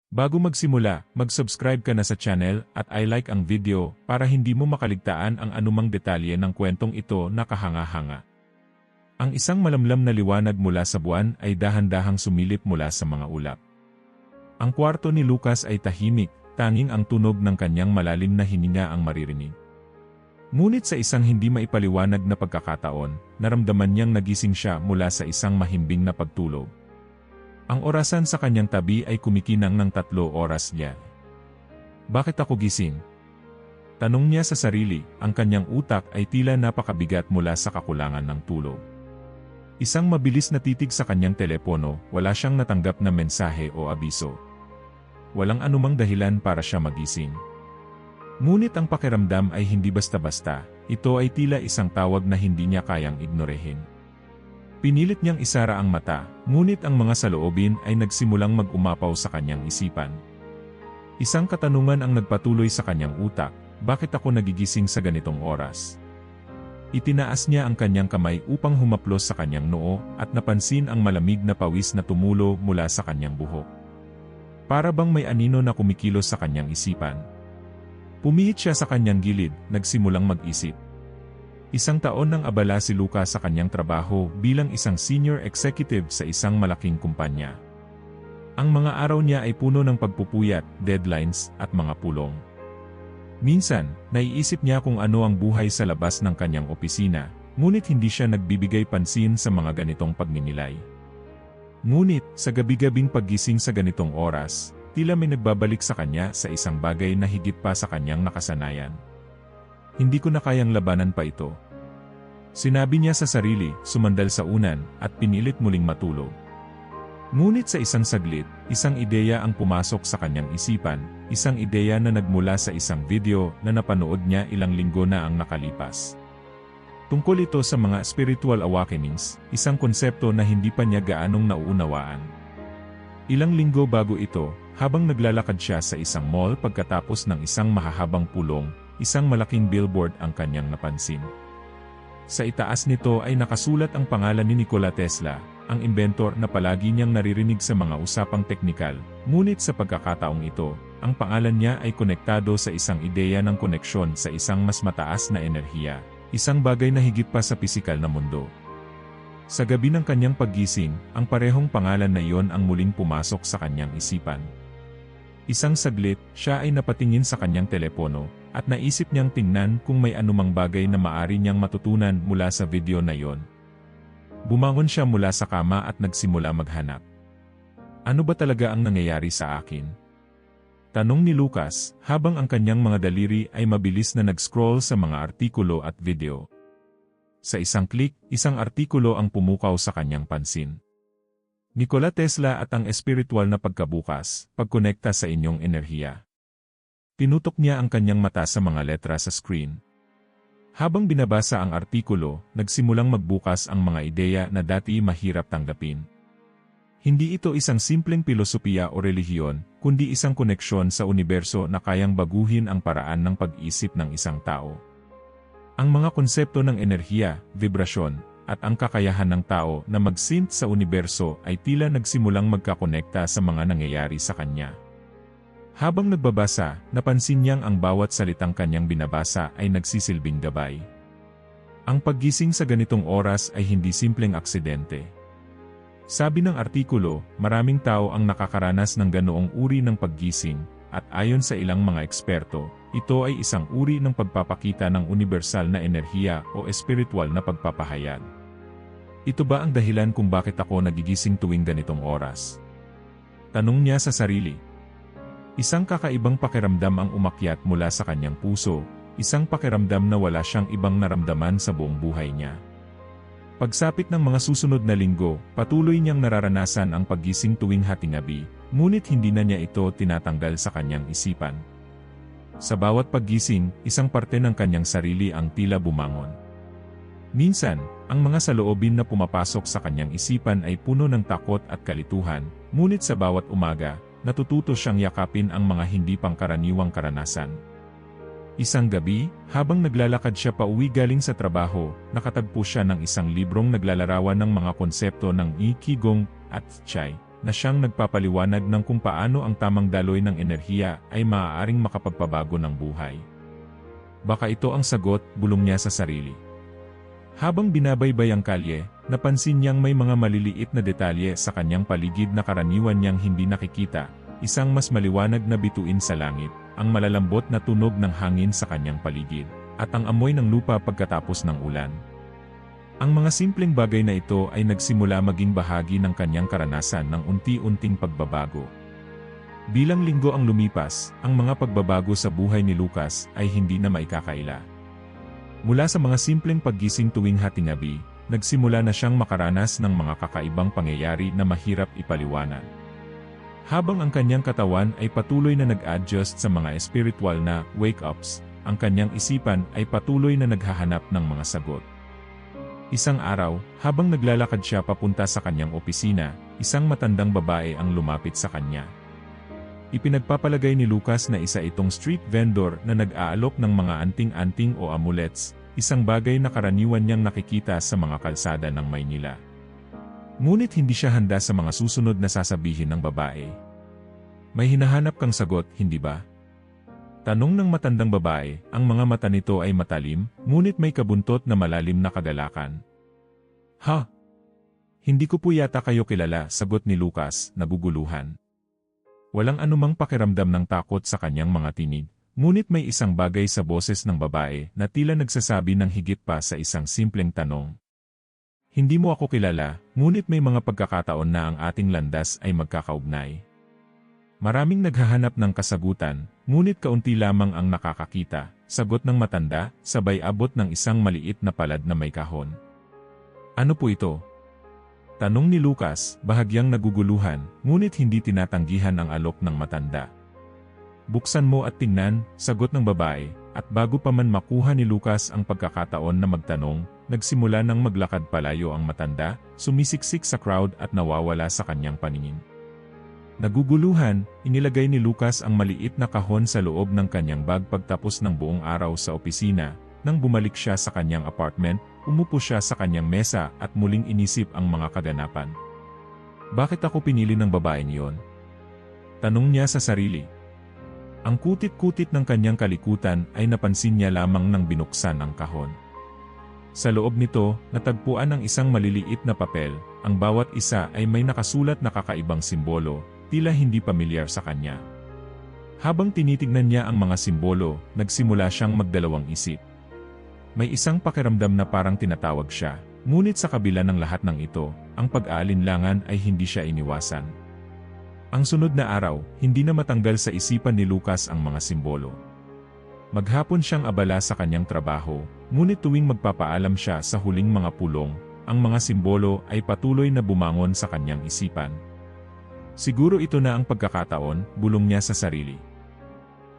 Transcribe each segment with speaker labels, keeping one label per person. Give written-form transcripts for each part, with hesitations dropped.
Speaker 1: Bago magsimula, mag-subscribe ka na sa channel at i-like ang video para hindi mo makaligtaan ang anumang detalye ng kwentong ito na kahanga-hanga. Ang isang malamlam na liwanag mula sa buwan ay dahan-dahang sumilip mula sa mga ulap. Ang kwarto ni Lucas ay tahimik, tanging ang tunog ng kanyang malalim na hininga ang maririnig. Ngunit sa isang hindi maipaliwanag na pagkakataon, naramdaman niyang nagising siya mula sa isang mahimbing na pagtulog. Ang orasan sa kanyang tabi ay kumikinang ng 3 oras niya. Bakit ako gising? Tanong niya sa sarili, ang kanyang utak ay tila napakabigat mula sa kakulangan ng tulog. Isang mabilis na titig sa kanyang telepono, wala siyang natanggap na mensahe o abiso. Walang anumang dahilan para siya magising. Ngunit ang pakiramdam ay hindi basta-basta, ito ay tila isang tawag na hindi niya kayang ignorehin. Pinilit niyang isara ang mata, ngunit ang mga saloobin ay nagsimulang mag-umapaw sa kanyang isipan. Isang katanungan ang nagpatuloy sa kanyang utak, bakit ako nagigising sa ganitong oras? Itinaas niya ang kanyang kamay upang humaplos sa kanyang noo at napansin ang malamig na pawis na tumulo mula sa kanyang buhok. Para bang may anino na kumikilos sa kanyang isipan. Pumihit siya sa kanyang gilid, nagsimulang mag-isip. Isang taon nang abala si Lucas sa kanyang trabaho bilang isang senior executive sa isang malaking kumpanya. Ang mga araw niya ay puno ng pagpupuyat, deadlines, at mga pulong. Minsan, naiisip niya kung ano ang buhay sa labas ng kanyang opisina, ngunit hindi siya nagbibigay pansin sa mga ganitong pagninilay. Ngunit, sa gabi-gabing paggising sa ganitong oras, tila may nagbabalik sa kanya sa isang bagay na higit pa sa kanyang nakasanayan. Hindi ko na kayang labanan pa ito. Sinabi niya sa sarili, sumandal sa unan, at pinilit muling matulog. Ngunit sa isang saglit, isang ideya ang pumasok sa kanyang isipan, isang ideya na nagmula sa isang video na napanood niya ilang linggo na ang nakalipas. Tungkol ito sa mga spiritual awakenings, isang konsepto na hindi pa niya gaanong nauunawaan. Ilang linggo bago ito, habang naglalakad siya sa isang mall pagkatapos ng isang mahahabang pulong, isang malaking billboard ang kanyang napansin. Sa itaas nito ay nakasulat ang pangalan ni Nikola Tesla, ang inventor na palagi niyang naririnig sa mga usapang teknikal, ngunit sa pagkakataong ito, ang pangalan niya ay konektado sa isang ideya ng koneksyon sa isang mas mataas na enerhiya, isang bagay na higit pa sa pisikal na mundo. Sa gabi ng kanyang paggising, ang parehong pangalan na iyon ang muling pumasok sa kanyang isipan. Isang saglit, siya ay napatingin sa kanyang telepono, at naisip niyang tingnan kung may anumang bagay na maari niyang matutunan mula sa video na iyon. Bumangon siya mula sa kama at nagsimula maghanap. Ano ba talaga ang nangyayari sa akin? Tanong ni Lucas, habang ang kanyang mga daliri ay mabilis na nag-scroll sa mga artikulo at video. Sa isang klik, isang artikulo ang pumukaw sa kanyang pansin. Nikola Tesla at ang espiritual na pagkabukas, pagkonekta sa inyong enerhiya. Tinutok niya ang kanyang mata sa mga letra sa screen. Habang binabasa ang artikulo, nagsimulang magbukas ang mga ideya na dati mahirap tanggapin. Hindi ito isang simpleng filosofiya o relihiyon, kundi isang koneksyon sa universo na kayang baguhin ang paraan ng pag-isip ng isang tao. Ang mga konsepto ng enerhiya, vibrasyon, at ang kakayahan ng tao na mag-sync sa universo ay tila nagsimulang magkakonekta sa mga nangyayari sa kanya. Habang nagbabasa, napansin niyang ang bawat salitang kanyang binabasa ay nagsisilbing gabay. Ang paggising sa ganitong oras ay hindi simpleng aksidente. Sabi ng artikulo, maraming tao ang nakakaranas ng ganoong uri ng paggising, at ayon sa ilang mga eksperto, ito ay isang uri ng pagpapakita ng universal na enerhiya o espiritual na pagpapahayag. Ito ba ang dahilan kung bakit ako nagigising tuwing ganitong oras? Tanong niya sa sarili. Isang kakaibang pakiramdam ang umakyat mula sa kanyang puso, isang pakiramdam na wala siyang ibang naramdaman sa buong buhay niya. Pagsapit ng mga susunod na linggo, patuloy niyang nararanasan ang paggising tuwing hatinggabi, ngunit hindi na niya ito tinatanggal sa kanyang isipan. Sa bawat paggising, isang parte ng kanyang sarili ang tila bumangon. Minsan, ang mga saloobin na pumapasok sa kanyang isipan ay puno ng takot at kalituhan, ngunit sa bawat umaga, natututo siyang yakapin ang mga hindi pangkaraniwang karanasan. Isang gabi, habang naglalakad siya pauwi galing sa trabaho, nakatagpo siya ng isang librong naglalarawan ng mga konsepto ng Qigong at Chai, na siyang nagpapaliwanag ng kung paano ang tamang daloy ng enerhiya ay maaaring makapagpabago ng buhay. Baka ito ang sagot, bulong niya sa sarili. Habang binabaybay ang kalye, napansin niyang may mga maliliit na detalye sa kanyang paligid na karaniwan niyang hindi nakikita, isang mas maliwanag na bituin sa langit, ang malalambot na tunog ng hangin sa kanyang paligid, at ang amoy ng lupa pagkatapos ng ulan. Ang mga simpleng bagay na ito ay nagsimula maging bahagi ng kanyang karanasan ng unti-unting pagbabago. Bilang linggo ang lumipas, ang mga pagbabago sa buhay ni Lucas ay hindi na maikakaila. Mula sa mga simpleng paggising tuwing hatinggabi, nagsimula na siyang makaranas ng mga kakaibang pangyayari na mahirap ipaliwanag. Habang ang kanyang katawan ay patuloy na nag-adjust sa mga spiritual na wake-ups, ang kanyang isipan ay patuloy na naghahanap ng mga sagot. Isang araw, habang naglalakad siya papunta sa kanyang opisina, isang matandang babae ang lumapit sa kanya. Ipinagpapalagay ni Lucas na isa itong street vendor na nag-aalok ng mga anting-anting o amulets, isang bagay na karaniwan niyang nakikita sa mga kalsada ng Maynila. Ngunit hindi siya handa sa mga susunod na sasabihin ng babae. May hinahanap kang sagot, hindi ba? Tanong ng matandang babae, ang mga mata nito ay matalim, ngunit may kabuntot na malalim na kagalakan. Ha? Hindi ko po yata kayo kilala, sagot ni Lucas, naguguluhan. Walang anumang pakiramdam ng takot sa kanyang mga tinig, ngunit may isang bagay sa boses ng babae na tila nagsasabi ng higit pa sa isang simpleng tanong. Hindi mo ako kilala, ngunit may mga pagkakataon na ang ating landas ay magkakaugnay. Maraming naghahanap ng kasagutan, ngunit kaunti lamang ang nakakakita, sagot ng matanda, sabay abot ng isang maliit na palad na may kahon. Ano po ito? Tanong ni Lucas, bahagyang naguguluhan, ngunit hindi tinatanggihan ang alok ng matanda. Buksan mo at tingnan, sagot ng babae, at bago pa man makuha ni Lucas ang pagkakataon na magtanong, nagsimula ng maglakad palayo ang matanda, sumisiksik sa crowd at nawawala sa kanyang paningin. Naguguluhan, inilagay ni Lucas ang maliit na kahon sa loob ng kanyang bag pagtapos ng buong araw sa opisina. Nang bumalik siya sa kanyang apartment, umupo siya sa kanyang mesa at muling inisip ang mga kaganapan. Bakit ako pinili ng babaeng iyon? Tanong niya sa sarili. Ang kutit-kutit ng kanyang kalikutan ay napansin niya lamang nang binuksan ang kahon. Sa loob nito, natagpuan ang isang maliliit na papel, ang bawat isa ay may nakasulat na kakaibang simbolo, tila hindi pamilyar sa kanya. Habang tinitignan niya ang mga simbolo, nagsimula siyang magdalawang isip. May isang pakiramdam na parang tinatawag siya, ngunit sa kabila ng lahat ng ito, ang pag-aalinlangan ay hindi siya iniwasan. Ang sunod na araw, hindi na matanggal sa isipan ni Lucas ang mga simbolo. Maghapon siyang abala sa kanyang trabaho, ngunit tuwing magpapaalam siya sa huling mga pulong, ang mga simbolo ay patuloy na bumangon sa kanyang isipan. Siguro ito na ang pagkakataon, bulong niya sa sarili.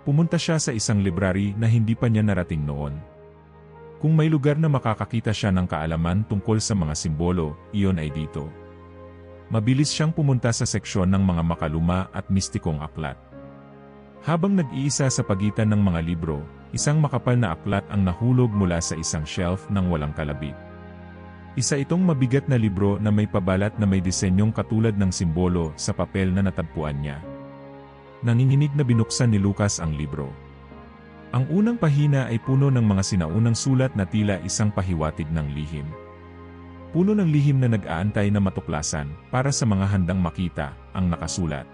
Speaker 1: Pumunta siya sa isang library na hindi pa niya narating noon. Kung may lugar na makakakita siya ng kaalaman tungkol sa mga simbolo, iyon ay dito. Mabilis siyang pumunta sa seksyon ng mga makaluma at mistikong aklat. Habang nag-iisa sa pagitan ng mga libro, isang makapal na aklat ang nahulog mula sa isang shelf ng walang kalabit. Isa itong mabigat na libro na may pabalat na may disenyong katulad ng simbolo sa papel na natagpuan niya. Nanginginig na binuksan ni Lucas ang libro. Ang unang pahina ay puno ng mga sinaunang sulat na tila isang pahiwatig ng lihim. Puno ng lihim na nag-aantay na matuklasan para sa mga handang makita ang nakasulat.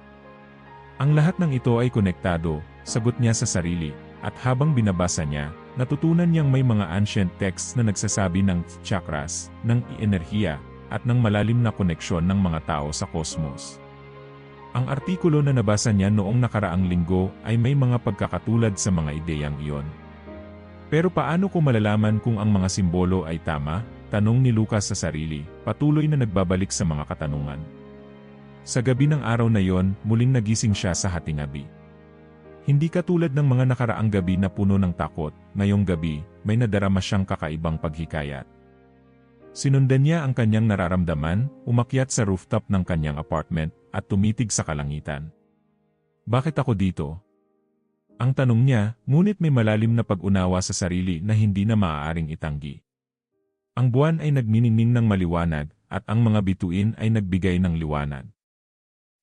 Speaker 1: Ang lahat ng ito ay konektado, sagot niya sa sarili, at habang binabasa niya, natutunan niyang may mga ancient texts na nagsasabi ng chakras, ng enerhiya, at ng malalim na koneksyon ng mga tao sa kosmos. Ang artikulo na nabasa niya noong nakaraang linggo ay may mga pagkakatulad sa mga ideyang iyon. Pero paano ko malalaman kung ang mga simbolo ay tama? Tanong ni Lucas sa sarili, patuloy na nagbabalik sa mga katanungan. Sa gabi ng araw na yon, muling nagising siya sa hatingabi. Hindi katulad ng mga nakaraang gabi na puno ng takot, ngayong gabi, may nadarama siyang kakaibang paghikayat. Sinundan niya ang kanyang nararamdaman, umakyat sa rooftop ng kanyang apartment, at tumitig sa kalangitan. Bakit ako dito? Ang tanong niya, ngunit may malalim na pag-unawa sa sarili na hindi na maaaring itanggi. Ang buwan ay nagniningning ng maliwanag, at ang mga bituin ay nagbigay ng liwanag.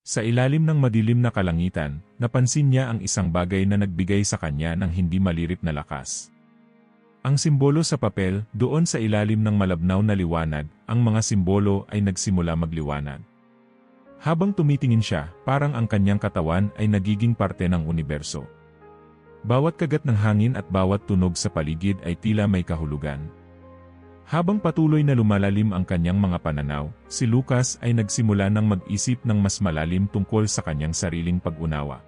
Speaker 1: Sa ilalim ng madilim na kalangitan, napansin niya ang isang bagay na nagbigay sa kanya ng hindi malirip na lakas. Ang simbolo sa papel, doon sa ilalim ng malabnaw na liwanag, ang mga simbolo ay nagsimula magliwanag. Habang tumitingin siya, parang ang kanyang katawan ay nagiging parte ng universo. Bawat kagat ng hangin at bawat tunog sa paligid ay tila may kahulugan. Habang patuloy na lumalalim ang kanyang mga pananaw, si Lucas ay nagsimula ng mag-isip ng mas malalim tungkol sa kanyang sariling pag-unawa.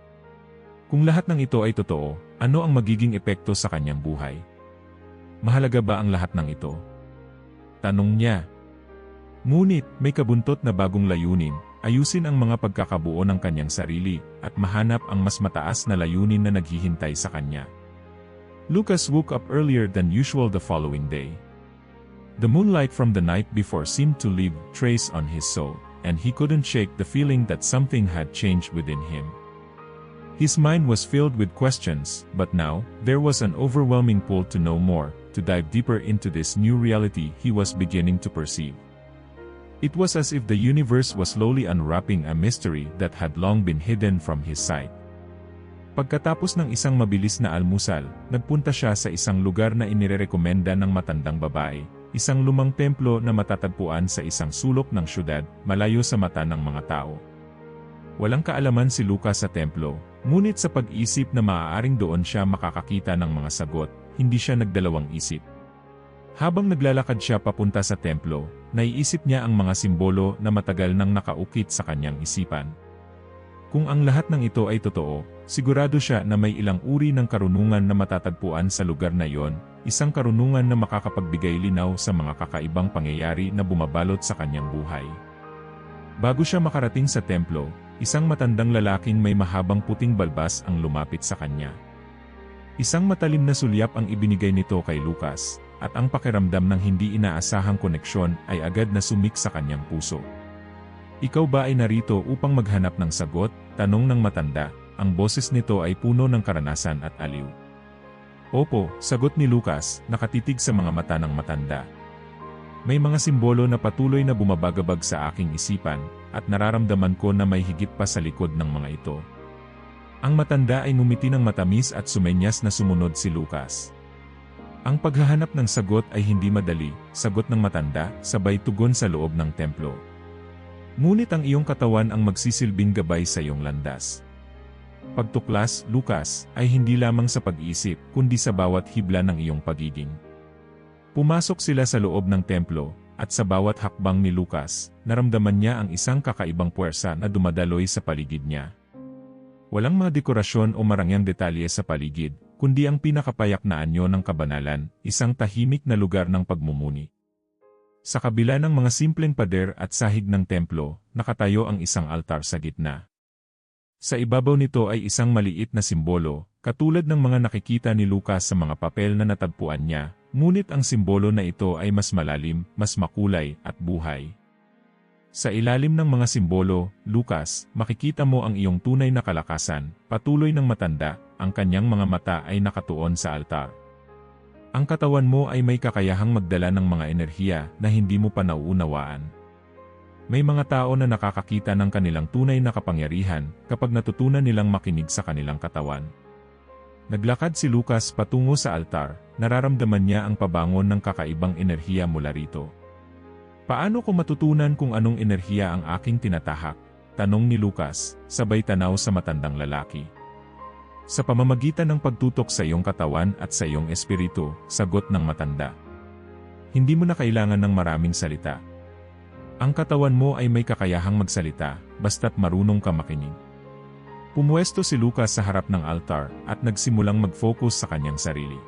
Speaker 1: Kung lahat ng ito ay totoo, ano ang magiging epekto sa kanyang buhay? Mahalaga ba ang lahat ng ito? Tanong niya. Ngunit, may kabuntot na bagong layunin, ayusin ang mga pagkakabuo ng kanyang sarili, at mahanap ang mas mataas na layunin na naghihintay sa kanya. Lucas woke up earlier than usual the following day. The moonlight from the night before seemed to leave trace on his soul, and he couldn't shake the feeling that something had changed within him. His mind was filled with questions, but now, there was an overwhelming pull to know more, to dive deeper into this new reality he was beginning to perceive. It was as if the universe was slowly unwrapping a mystery that had long been hidden from his sight. Pagkatapos ng isang mabilis na almusal, nagpunta siya sa isang lugar na inirekomenda ng matandang babae, isang lumang templo na matatagpuan sa isang sulok ng syudad, malayo sa mata ng mga tao. Walang kaalaman si Lucas sa templo, ngunit sa pag-isip na maaaring doon siya makakakita ng mga sagot, hindi siya nagdalawang isip. Habang naglalakad siya papunta sa templo, naiisip niya ang mga simbolo na matagal nang nakaukit sa kanyang isipan. Kung ang lahat ng ito ay totoo, sigurado siya na may ilang uri ng karunungan na matatagpuan sa lugar na iyon, isang karunungan na makakapagbigay linaw sa mga kakaibang pangyayari na bumabalot sa kanyang buhay. Bago siya makarating sa templo, isang matandang lalaking may mahabang puting balbas ang lumapit sa kanya. Isang matalim na sulyap ang ibinigay nito kay Lucas, at ang pakiramdam ng hindi inaasahang koneksyon ay agad na sumik sa kanyang puso. Ikaw ba ay narito upang maghanap ng sagot? Tanong ng matanda, ang boses nito ay puno ng karanasan at aliw. Opo, sagot ni Lucas, nakatitig sa mga mata ng matanda. May mga simbolo na patuloy na bumabagabag sa aking isipan, at nararamdaman ko na may higit pa sa likod ng mga ito. Ang matanda ay ngumiti ng matamis at sumenyas na sumunod si Lucas. Ang paghahanap ng sagot ay hindi madali, sagot ng matanda, sabay tugon sa loob ng templo. Ngunit ang iyong katawan ang magsisilbing gabay sa iyong landas. Pagtuklas, Lucas, ay hindi lamang sa pag-iisip, kundi sa bawat hibla ng iyong pagiging. Pumasok sila sa loob ng templo, at sa bawat hakbang ni Lucas, naramdaman niya ang isang kakaibang puwersa na dumadaloy sa paligid niya. Walang mga dekorasyon o marangyang detalye sa paligid, kundi ang pinakapayak na anyo ng kabanalan, isang tahimik na lugar ng pagmumuni. Sa kabila ng mga simpleng pader at sahig ng templo, nakatayo ang isang altar sa gitna. Sa ibabaw nito ay isang maliit na simbolo, katulad ng mga nakikita ni Lucas sa mga papel na natagpuan niya, ngunit ang simbolo na ito ay mas malalim, mas makulay, at buhay. Sa ilalim ng mga simbolo, Lucas, makikita mo ang iyong tunay na kalakasan, patuloy ng matanda, ang kanyang mga mata ay nakatuon sa altar. Ang katawan mo ay may kakayahang magdala ng mga enerhiya na hindi mo pa nauunawaan. May mga tao na nakakakita ng kanilang tunay na kapangyarihan kapag natutunan nilang makinig sa kanilang katawan. Naglakad si Lucas patungo sa altar, nararamdaman niya ang pabangon ng kakaibang enerhiya mula rito. Paano ko matutunan kung anong enerhiya ang aking tinatahak? Tanong ni Lucas, sabay tanaw sa matandang lalaki. Sa pamamagitan ng pagtutok sa iyong katawan at sa iyong espiritu, sagot ng matanda. Hindi mo na kailangan ng maraming salita. Ang katawan mo ay may kakayahang magsalita, basta't marunong ka makinig. Pumuesto si Lucas sa harap ng altar at nagsimulang mag-focus sa kanyang sarili.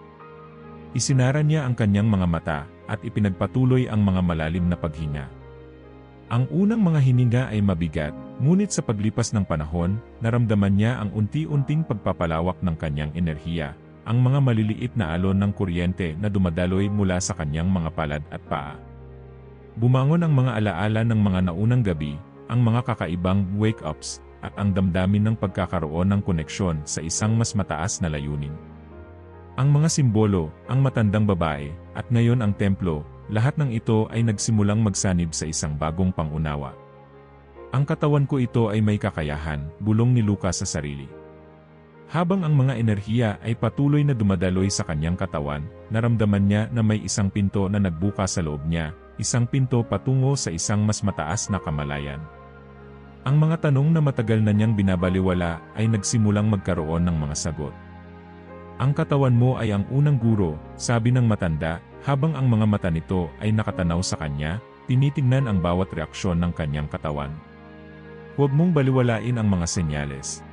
Speaker 1: Isinara niya ang kanyang mga mata at ipinagpatuloy ang mga malalim na paghinga. Ang unang mga hininga ay mabigat, ngunit sa paglipas ng panahon, naramdaman niya ang unti-unting pagpapalawak ng kanyang enerhiya, ang mga maliliit na alon ng kuryente na dumadaloy mula sa kanyang mga palad at paa. Bumangon ang mga alaala ng mga naunang gabi, ang mga kakaibang wake-ups, at ang damdamin ng pagkakaroon ng koneksyon sa isang mas mataas na layunin. Ang mga simbolo, ang matandang babae, at ngayon ang templo, lahat ng ito ay nagsimulang magsanib sa isang bagong pangunawa. Ang katawan ko ito ay may kakayahan, bulong ni Lucas sa sarili. Habang ang mga enerhiya ay patuloy na dumadaloy sa kanyang katawan, naramdaman niya na may isang pinto na nagbukas sa loob niya, isang pinto patungo sa isang mas mataas na kamalayan. Ang mga tanong na matagal na niyang binabaliwala ay nagsimulang magkaroon ng mga sagot. Ang katawan mo ay ang unang guro, sabi ng matanda, habang ang mga mata nito ay nakatanaw sa kanya, tinitingnan ang bawat reaksyon ng kanyang katawan. Huwag mong baliwalain ang mga senyales.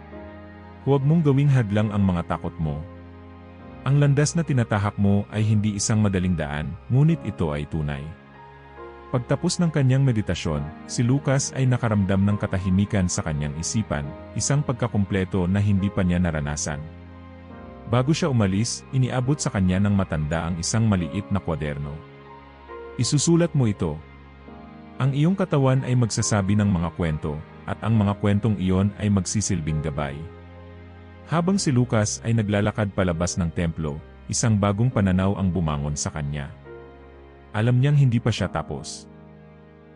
Speaker 1: Huwag mong gawing hadlang ang mga takot mo. Ang landas na tinatahak mo ay hindi isang madaling daan, ngunit ito ay tunay. Pagtapos ng kanyang meditasyon, si Lucas ay nakaramdam ng katahimikan sa kanyang isipan, isang pagkakumpleto na hindi pa niya naranasan. Bago siya umalis, iniabot sa kanya ng matanda ang isang maliit na kwaderno. Isusulat mo ito. Ang iyong katawan ay magsasabi ng mga kwento, at ang mga kwentong iyon ay magsisilbing gabay. Habang si Lucas ay naglalakad palabas ng templo, isang bagong pananaw ang bumangon sa kanya. Alam niyang hindi pa siya tapos.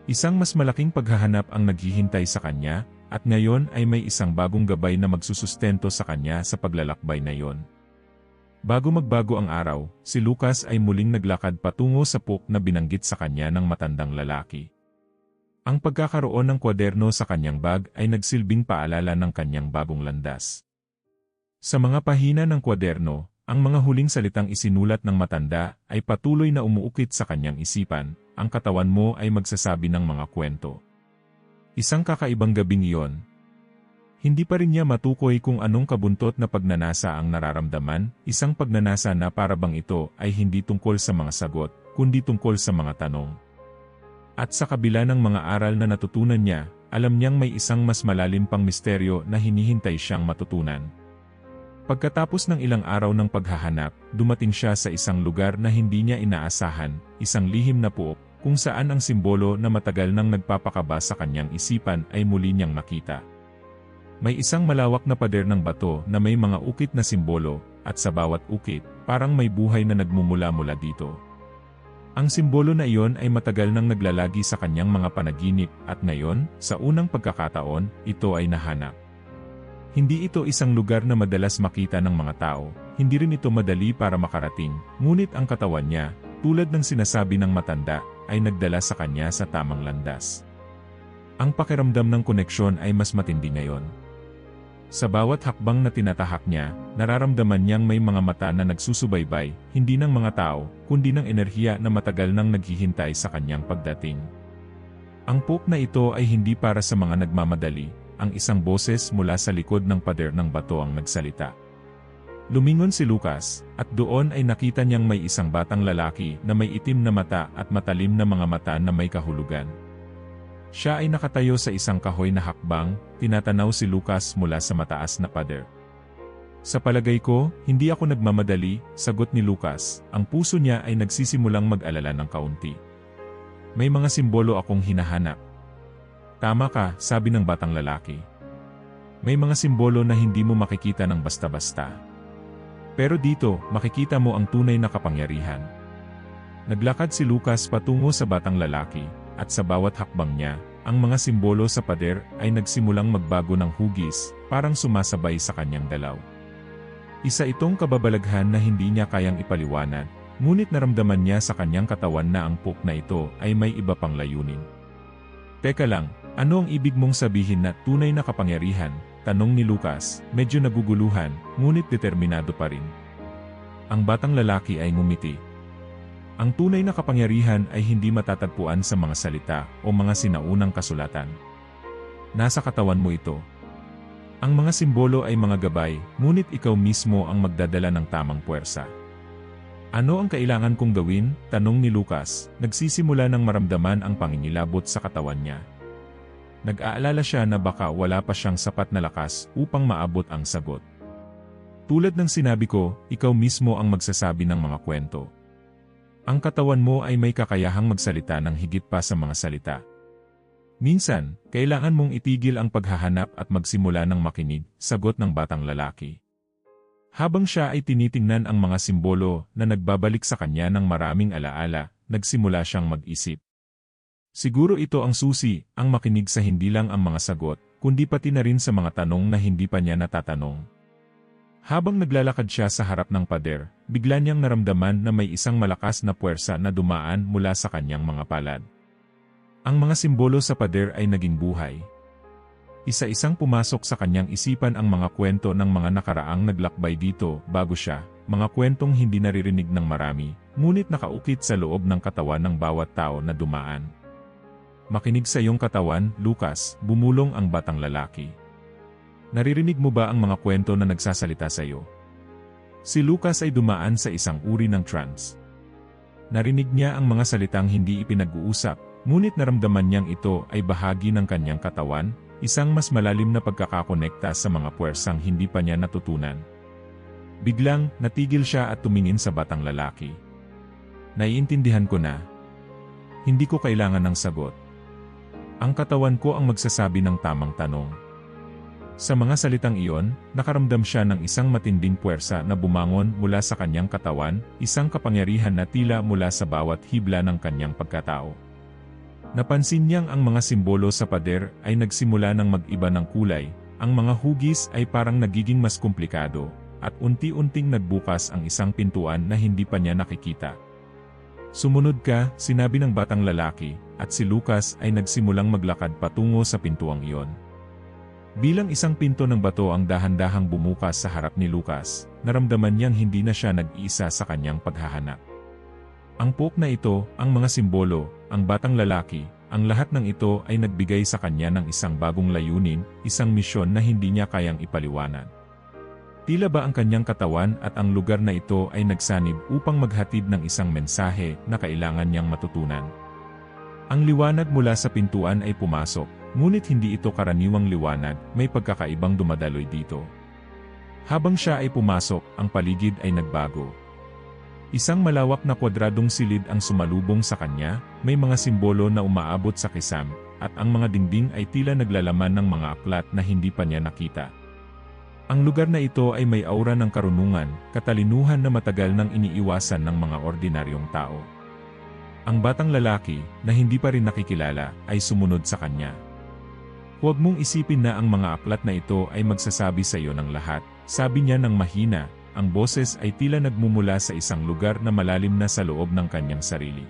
Speaker 1: Isang mas malaking paghahanap ang naghihintay sa kanya, at ngayon ay may isang bagong gabay na magsusustento sa kanya sa paglalakbay na iyon. Bago magbago ang araw, si Lucas ay muling naglakad patungo sa puk na binanggit sa kanya ng matandang lalaki. Ang pagkakaroon ng kwaderno sa kanyang bag ay nagsilbing paalala ng kanyang bagong landas. Sa mga pahina ng kwaderno, ang mga huling salitang isinulat ng matanda ay patuloy na umuukit sa kanyang isipan, ang katawan mo ay magsasabi ng mga kwento. Isang kakaibang gabing iyon. Hindi pa rin niya matukoy kung anong kabuntot na pagnanasa ang nararamdaman, isang pagnanasa na parabang ito ay hindi tungkol sa mga sagot, kundi tungkol sa mga tanong. At sa kabila ng mga aral na natutunan niya, alam niyang may isang mas malalim pang misteryo na hinihintay siyang matutunan. Pagkatapos ng ilang araw ng paghahanap, dumating siya sa isang lugar na hindi niya inaasahan, isang lihim na puok, kung saan ang simbolo na matagal nang nagpapakaba sa kanyang isipan ay muli niyang nakita. May isang malawak na pader ng bato na may mga ukit na simbolo, at sa bawat ukit, parang may buhay na nagmumula-mula dito. Ang simbolo na iyon ay matagal nang naglalagi sa kanyang mga panaginip, at ngayon, sa unang pagkakataon, ito ay nahanap. Hindi ito isang lugar na madalas makita ng mga tao, hindi rin ito madali para makarating, ngunit ang katawan niya, tulad ng sinasabi ng matanda, ay nagdala sa kanya sa tamang landas. Ang pakiramdam ng koneksyon ay mas matindi ngayon. Sa bawat hakbang na tinatahak niya, nararamdaman niyang may mga mata na nagsusubaybay, hindi ng mga tao, kundi ng enerhiya na matagal nang naghihintay sa kanyang pagdating. Ang puk na ito ay hindi para sa mga nagmamadali, ang isang boses mula sa likod ng pader ng bato ang nagsalita. Lumingon si Lucas, at doon ay nakita niyang may isang batang lalaki na may itim na mata at matalim na mga mata na may kahulugan. Siya ay nakatayo sa isang kahoy na hakbang, tinatanaw si Lucas mula sa mataas na pader. Sa palagay ko, hindi ako nagmamadali, sagot ni Lucas, ang puso niya ay nagsisimulang mag-alala ng kaunti. May mga simbolo akong hinahanap. Tama ka, sabi ng batang lalaki. May mga simbolo na hindi mo makikita ng basta-basta. Pero dito, makikita mo ang tunay na kapangyarihan. Naglakad si Lucas patungo sa batang lalaki, at sa bawat hakbang niya, ang mga simbolo sa pader ay nagsimulang magbago ng hugis, parang sumasabay sa kanyang dalaw. Isa itong kababalaghan na hindi niya kayang ipaliwanag, ngunit naramdaman niya sa kanyang katawan na ang puk na ito ay may iba pang layunin. Teka lang, ano ang ibig mong sabihin na tunay na kapangyarihan? Tanong ni Lucas, medyo naguguluhan, ngunit determinado pa rin. Ang batang lalaki ay ngumiti. Ang tunay na kapangyarihan ay hindi matatagpuan sa mga salita o mga sinaunang kasulatan. Nasa katawan mo ito. Ang mga simbolo ay mga gabay, ngunit ikaw mismo ang magdadala ng tamang puwersa. Ano ang kailangan kong gawin? Tanong ni Lucas, nagsisimula ng maramdaman ang pangingilabot sa katawan niya. Nag-aalala siya na baka wala pa siyang sapat na lakas upang maabot ang sagot. Tulad ng sinabi ko, ikaw mismo ang magsasabi ng mga kwento. Ang katawan mo ay may kakayahang magsalita ng higit pa sa mga salita. Minsan, kailangan mong itigil ang paghahanap at magsimula ng makinig, sagot ng batang lalaki. Habang siya ay tinitingnan ang mga simbolo na nagbabalik sa kanya ng maraming alaala, nagsimula siyang mag-isip. Siguro ito ang susi, ang makinig sa hindi lang ang mga sagot, kundi pati na rin sa mga tanong na hindi pa niya natatanong. Habang naglalakad siya sa harap ng pader, bigla niyang naramdaman na may isang malakas na puwersa na dumaan mula sa kanyang mga palad. Ang mga simbolo sa pader ay naging buhay. Isa-isang pumasok sa kanyang isipan ang mga kwento ng mga nakaraang naglakbay dito bago siya, mga kwentong hindi naririnig ng marami, ngunit nakaukit sa loob ng katawan ng bawat tao na dumaan. Makinig sa iyong katawan, Lucas, bumulong ang batang lalaki. Naririnig mo ba ang mga kwento na nagsasalita sa iyo? Si Lucas ay dumaan sa isang uri ng trance. Narinig niya ang mga salitang hindi ipinag-uusap, ngunit naramdaman niyang ito ay bahagi ng kanyang katawan, isang mas malalim na pagkakakonekta sa mga puwersang hindi pa niya natutunan. Biglang, natigil siya at tumingin sa batang lalaki. Naiintindihan ko na. Hindi ko kailangan ng sagot. Ang katawan ko ang magsasabi ng tamang tanong. Sa mga salitang iyon, nakaramdam siya ng isang matinding puwersa na bumangon mula sa kanyang katawan, isang kapangyarihan na tila mula sa bawat hibla ng kanyang pagkatao. Napansin niyang ang mga simbolo sa pader ay nagsimula ng mag-iba ng kulay, ang mga hugis ay parang nagiging mas komplikado, at unti-unting nagbukas ang isang pintuan na hindi pa niya nakikita. Sumunod ka, sinabi ng batang lalaki, at si Lucas ay nagsimulang maglakad patungo sa pintuang iyon. Bilang isang pinto ng bato ang dahan-dahang bumukas sa harap ni Lucas, naramdaman niyang hindi na siya nag-iisa sa kanyang paghahanap. Ang pook na ito, ang mga simbolo, ang batang lalaki, ang lahat ng ito ay nagbigay sa kanya ng isang bagong layunin, isang misyon na hindi niya kayang ipaliwanag. Tila ba ang kanyang katawan at ang lugar na ito ay nagsanib upang maghatid ng isang mensahe na kailangan niyang matutunan. Ang liwanag mula sa pintuan ay pumasok, ngunit hindi ito karaniwang liwanag, may pagkakaibang dumadaloy dito. Habang siya ay pumasok, ang paligid ay nagbago. Isang malawak na kwadradong silid ang sumalubong sa kanya, may mga simbolo na umaabot sa kisam, at ang mga dingding ay tila naglalaman ng mga aklat na hindi pa niya nakita. Ang lugar na ito ay may aura ng karunungan, katalinuhan na matagal nang iniiwasan ng mga ordinaryong tao. Ang batang lalaki, na hindi pa rin nakikilala, ay sumunod sa kanya. Huwag mong isipin na ang mga aklat na ito ay magsasabi sa iyo ng lahat, sabi niya ng mahina, ang boses ay tila nagmumula sa isang lugar na malalim na sa loob ng kanyang sarili.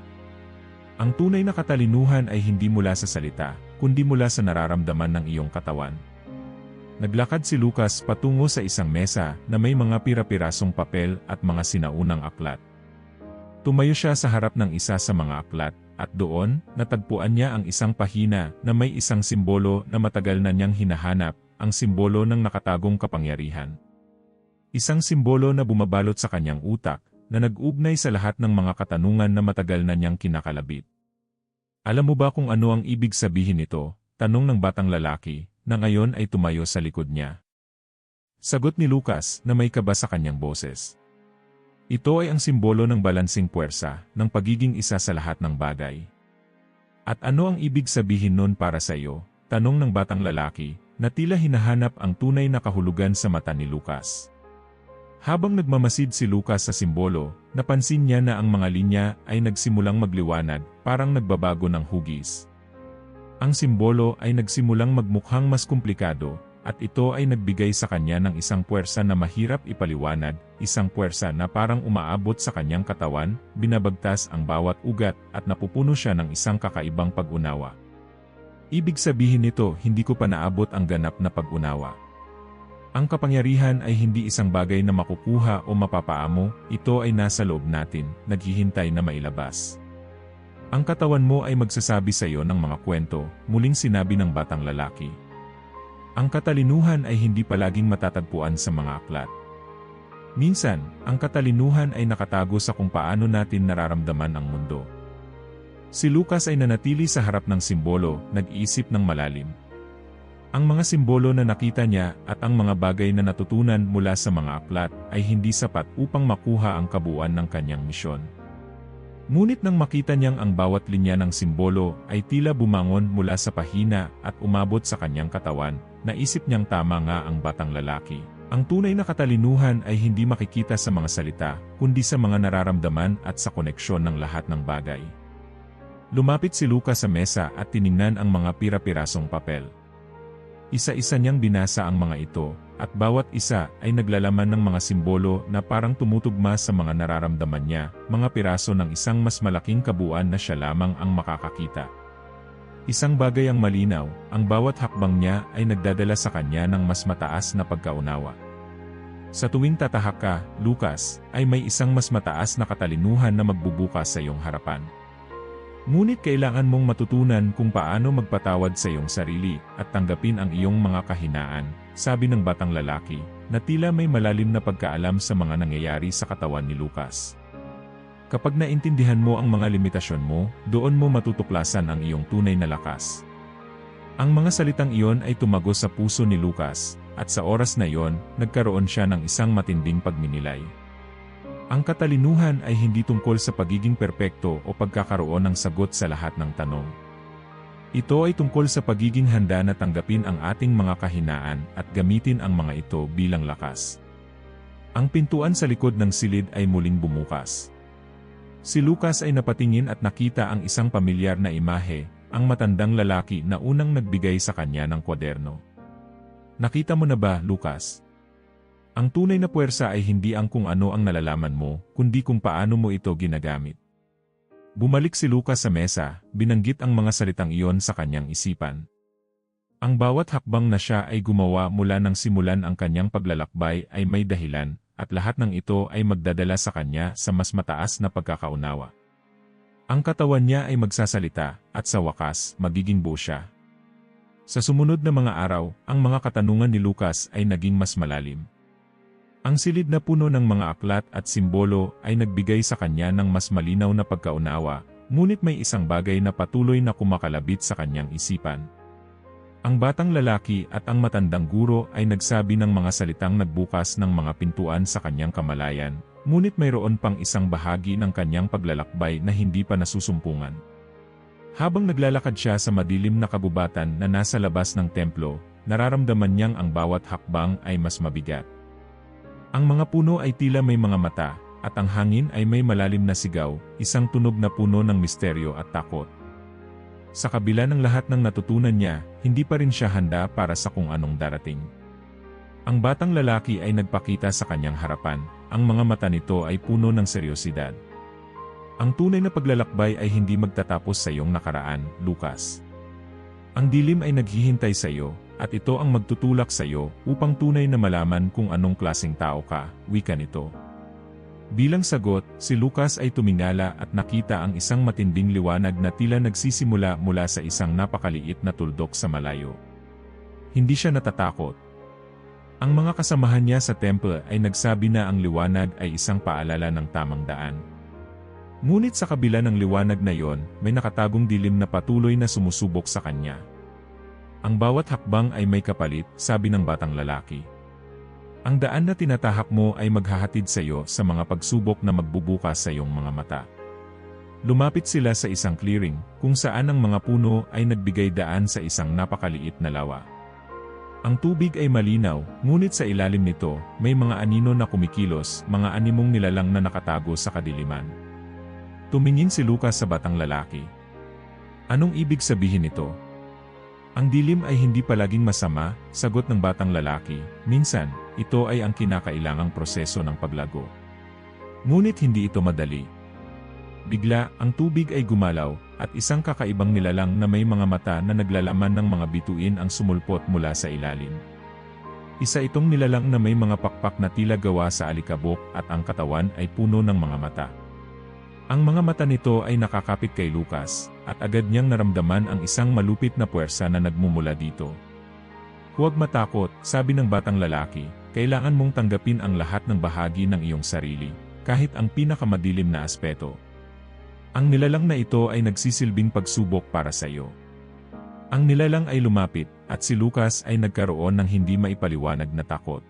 Speaker 1: Ang tunay na katalinuhan ay hindi mula sa salita, kundi mula sa nararamdaman ng iyong katawan. Naglakad si Lucas patungo sa isang mesa na may mga pira-pirasong papel at mga sinaunang aklat. Tumayo siya sa harap ng isa sa mga aklat, at doon, natagpuan niya ang isang pahina na may isang simbolo na matagal na niyang hinahanap, ang simbolo ng nakatagong kapangyarihan. Isang simbolo na bumabalot sa kanyang utak, na nag-ugnay sa lahat ng mga katanungan na matagal na niyang kinakalabit. Alam mo ba kung ano ang ibig sabihin nito? Tanong ng batang lalaki, na ngayon ay tumayo sa likod niya. Sagot ni Lucas na may kaba sa kanyang boses. Ito ay ang simbolo ng balansing puwersa, ng pagiging isa sa lahat ng bagay. At ano ang ibig sabihin nun para sa iyo? Tanong ng batang lalaki, na tila hinahanap ang tunay na kahulugan sa mata ni Lucas. Habang nagmamasid si Lucas sa simbolo, napansin niya na ang mga linya ay nagsimulang magliwanag, parang nagbabago ng hugis. Ang simbolo ay nagsimulang magmukhang mas komplikado, at ito ay nagbigay sa kanya ng isang puwersa na mahirap ipaliwanag, isang puwersa na parang umaabot sa kanyang katawan, binabagtas ang bawat ugat at napupuno siya ng isang kakaibang pag-unawa. Ibig sabihin nito, hindi ko pa naabot ang ganap na pag-unawa. Ang kapangyarihan ay hindi isang bagay na makukuha o mapapaamo, ito ay nasa loob natin, naghihintay na mailabas. Ang katawan mo ay magsasabi sa iyo ng mga kwento, muling sinabi ng batang lalaki. Ang katalinuhan ay hindi palaging matatagpuan sa mga aklat. Minsan, ang katalinuhan ay nakatago sa kung paano natin nararamdaman ang mundo. Si Lucas ay nanatili sa harap ng simbolo, nag-iisip ng malalim. Ang mga simbolo na nakita niya at ang mga bagay na natutunan mula sa mga aklat ay hindi sapat upang makuha ang kabuuan ng kanyang misyon. Ngunit nang makita niyang ang bawat linya ng simbolo ay tila bumangon mula sa pahina at umabot sa kanyang katawan, naisip niyang tama nga ang batang lalaki. Ang tunay na katalinuhan ay hindi makikita sa mga salita, kundi sa mga nararamdaman at sa koneksyon ng lahat ng bagay. Lumapit si Lucas sa mesa at tiningnan ang mga pira-pirasong papel. Isa-isa niyang binasa ang mga ito, at bawat isa ay naglalaman ng mga simbolo na parang tumutugma sa mga nararamdaman niya, mga piraso ng isang mas malaking kabuuan na siya lamang ang makakakita. Isang bagay ang malinaw, ang bawat hakbang niya ay nagdadala sa kanya ng mas mataas na pagkaunawa. Sa tuwing tatahak ka, Lucas, ay may isang mas mataas na katalinuhan na magbubukas sa iyong harapan. Ngunit kailangan mong matutunan kung paano magpatawad sa iyong sarili at tanggapin ang iyong mga kahinaan, sabi ng batang lalaki, na tila may malalim na pagkaalam sa mga nangyayari sa katawan ni Lucas. Kapag naintindihan mo ang mga limitasyon mo, doon mo matutuklasan ang iyong tunay na lakas. Ang mga salitang iyon ay tumago sa puso ni Lucas, at sa oras na iyon, nagkaroon siya ng isang matinding pagninilay. Ang katalinuhan ay hindi tungkol sa pagiging perpekto o pagkakaroon ng sagot sa lahat ng tanong. Ito ay tungkol sa pagiging handa na tanggapin ang ating mga kahinaan at gamitin ang mga ito bilang lakas. Ang pintuan sa likod ng silid ay muling bumukas. Si Lucas ay napatingin at nakita ang isang pamilyar na imahe, ang matandang lalaki na unang nagbigay sa kanya ng kwaderno. Nakita mo na ba, Lucas? Ang tunay na puwersa ay hindi ang kung ano ang nalalaman mo, kundi kung paano mo ito ginagamit. Bumalik si Lucas sa mesa, binanggit ang mga salitang iyon sa kanyang isipan. Ang bawat hakbang na siya ay gumawa mula nang simulan ang kanyang paglalakbay ay may dahilan, at lahat ng ito ay magdadala sa kanya sa mas mataas na pagkakaunawa. Ang katawan niya ay magsasalita, at sa wakas, magiging buo siya. Sa sumunod na mga araw, ang mga katanungan ni Lucas ay naging mas malalim. Ang silid na puno ng mga aklat at simbolo ay nagbigay sa kanya ng mas malinaw na pagkaunawa, ngunit may isang bagay na patuloy na kumakalabit sa kanyang isipan. Ang batang lalaki at ang matandang guro ay nagsabi ng mga salitang nagbukas ng mga pintuan sa kanyang kamalayan, ngunit mayroon pang isang bahagi ng kanyang paglalakbay na hindi pa nasusumpungan. Habang naglalakad siya sa madilim na kabubatan na nasa labas ng templo, nararamdaman niyang ang bawat hakbang ay mas mabigat. Ang mga puno ay tila may mga mata, at ang hangin ay may malalim na sigaw, isang tunog na puno ng misteryo at takot. Sa kabila ng lahat ng natutunan niya, hindi pa rin siya handa para sa kung anong darating. Ang batang lalaki ay nagpakita sa kanyang harapan, ang mga mata nito ay puno ng seryosidad. Ang tunay na paglalakbay ay hindi magtatapos sa iyong nakaraan, Lucas. Ang dilim ay naghihintay sa iyo, at ito ang magtutulak sa iyo upang tunay na malaman kung anong klaseng tao ka, wika nito. Bilang sagot, si Lucas ay tumingala at nakita ang isang matinding liwanag na tila nagsisimula mula sa isang napakaliit na tuldok sa malayo. Hindi siya natatakot. Ang mga kasamahan niya sa temple ay nagsabi na ang liwanag ay isang paalala ng tamang daan. Ngunit sa kabila ng liwanag na iyon, may nakatagong dilim na patuloy na sumusubok sa kanya. Ang bawat hakbang ay may kapalit, sabi ng batang lalaki. Ang daan na tinatahak mo ay maghahatid sa iyo sa mga pagsubok na magbubukas sa iyong mga mata. Lumapit sila sa isang clearing, kung saan ang mga puno ay nagbigay daan sa isang napakaliit na lawa. Ang tubig ay malinaw, ngunit sa ilalim nito, may mga anino na kumikilos, mga animong nilalang na nakatago sa kadiliman. Tumingin si Lucas sa batang lalaki. Anong ibig sabihin nito? Ang dilim ay hindi palaging masama, sagot ng batang lalaki. Minsan, ito ay ang kinakailangang proseso ng paglago. Ngunit hindi ito madali. Bigla, ang tubig ay gumalaw, at isang kakaibang nilalang na may mga mata na naglalaman ng mga bituin ang sumulpot mula sa ilalim. Isa itong nilalang na may mga pakpak na tila gawa sa alikabok at ang katawan ay puno ng mga mata. Ang mga mata nito ay nakakapit kay Lucas, at agad niyang naramdaman ang isang malupit na puwersa na nagmumula dito. Huwag matakot, sabi ng batang lalaki, kailangan mong tanggapin ang lahat ng bahagi ng iyong sarili, kahit ang pinakamadilim na aspeto. Ang nilalang na ito ay nagsisilbing pagsubok para sa iyo. Ang nilalang ay lumapit, at si Lucas ay nagkaroon ng hindi maipaliwanag na takot.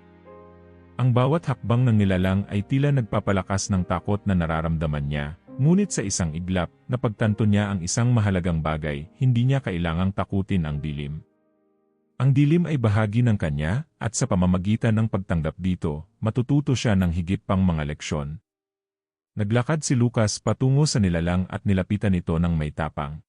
Speaker 1: Ang bawat hakbang ng nilalang ay tila nagpapalakas ng takot na nararamdaman niya, ngunit sa isang iglap, napagtanto niya ang isang mahalagang bagay, hindi niya kailangang takutin ang dilim. Ang dilim ay bahagi ng kanya, at sa pamamagitan ng pagtanggap dito, matututo siya ng higit pang mga leksyon. Naglakad si Lucas patungo sa nilalang at nilapitan ito ng may tapang.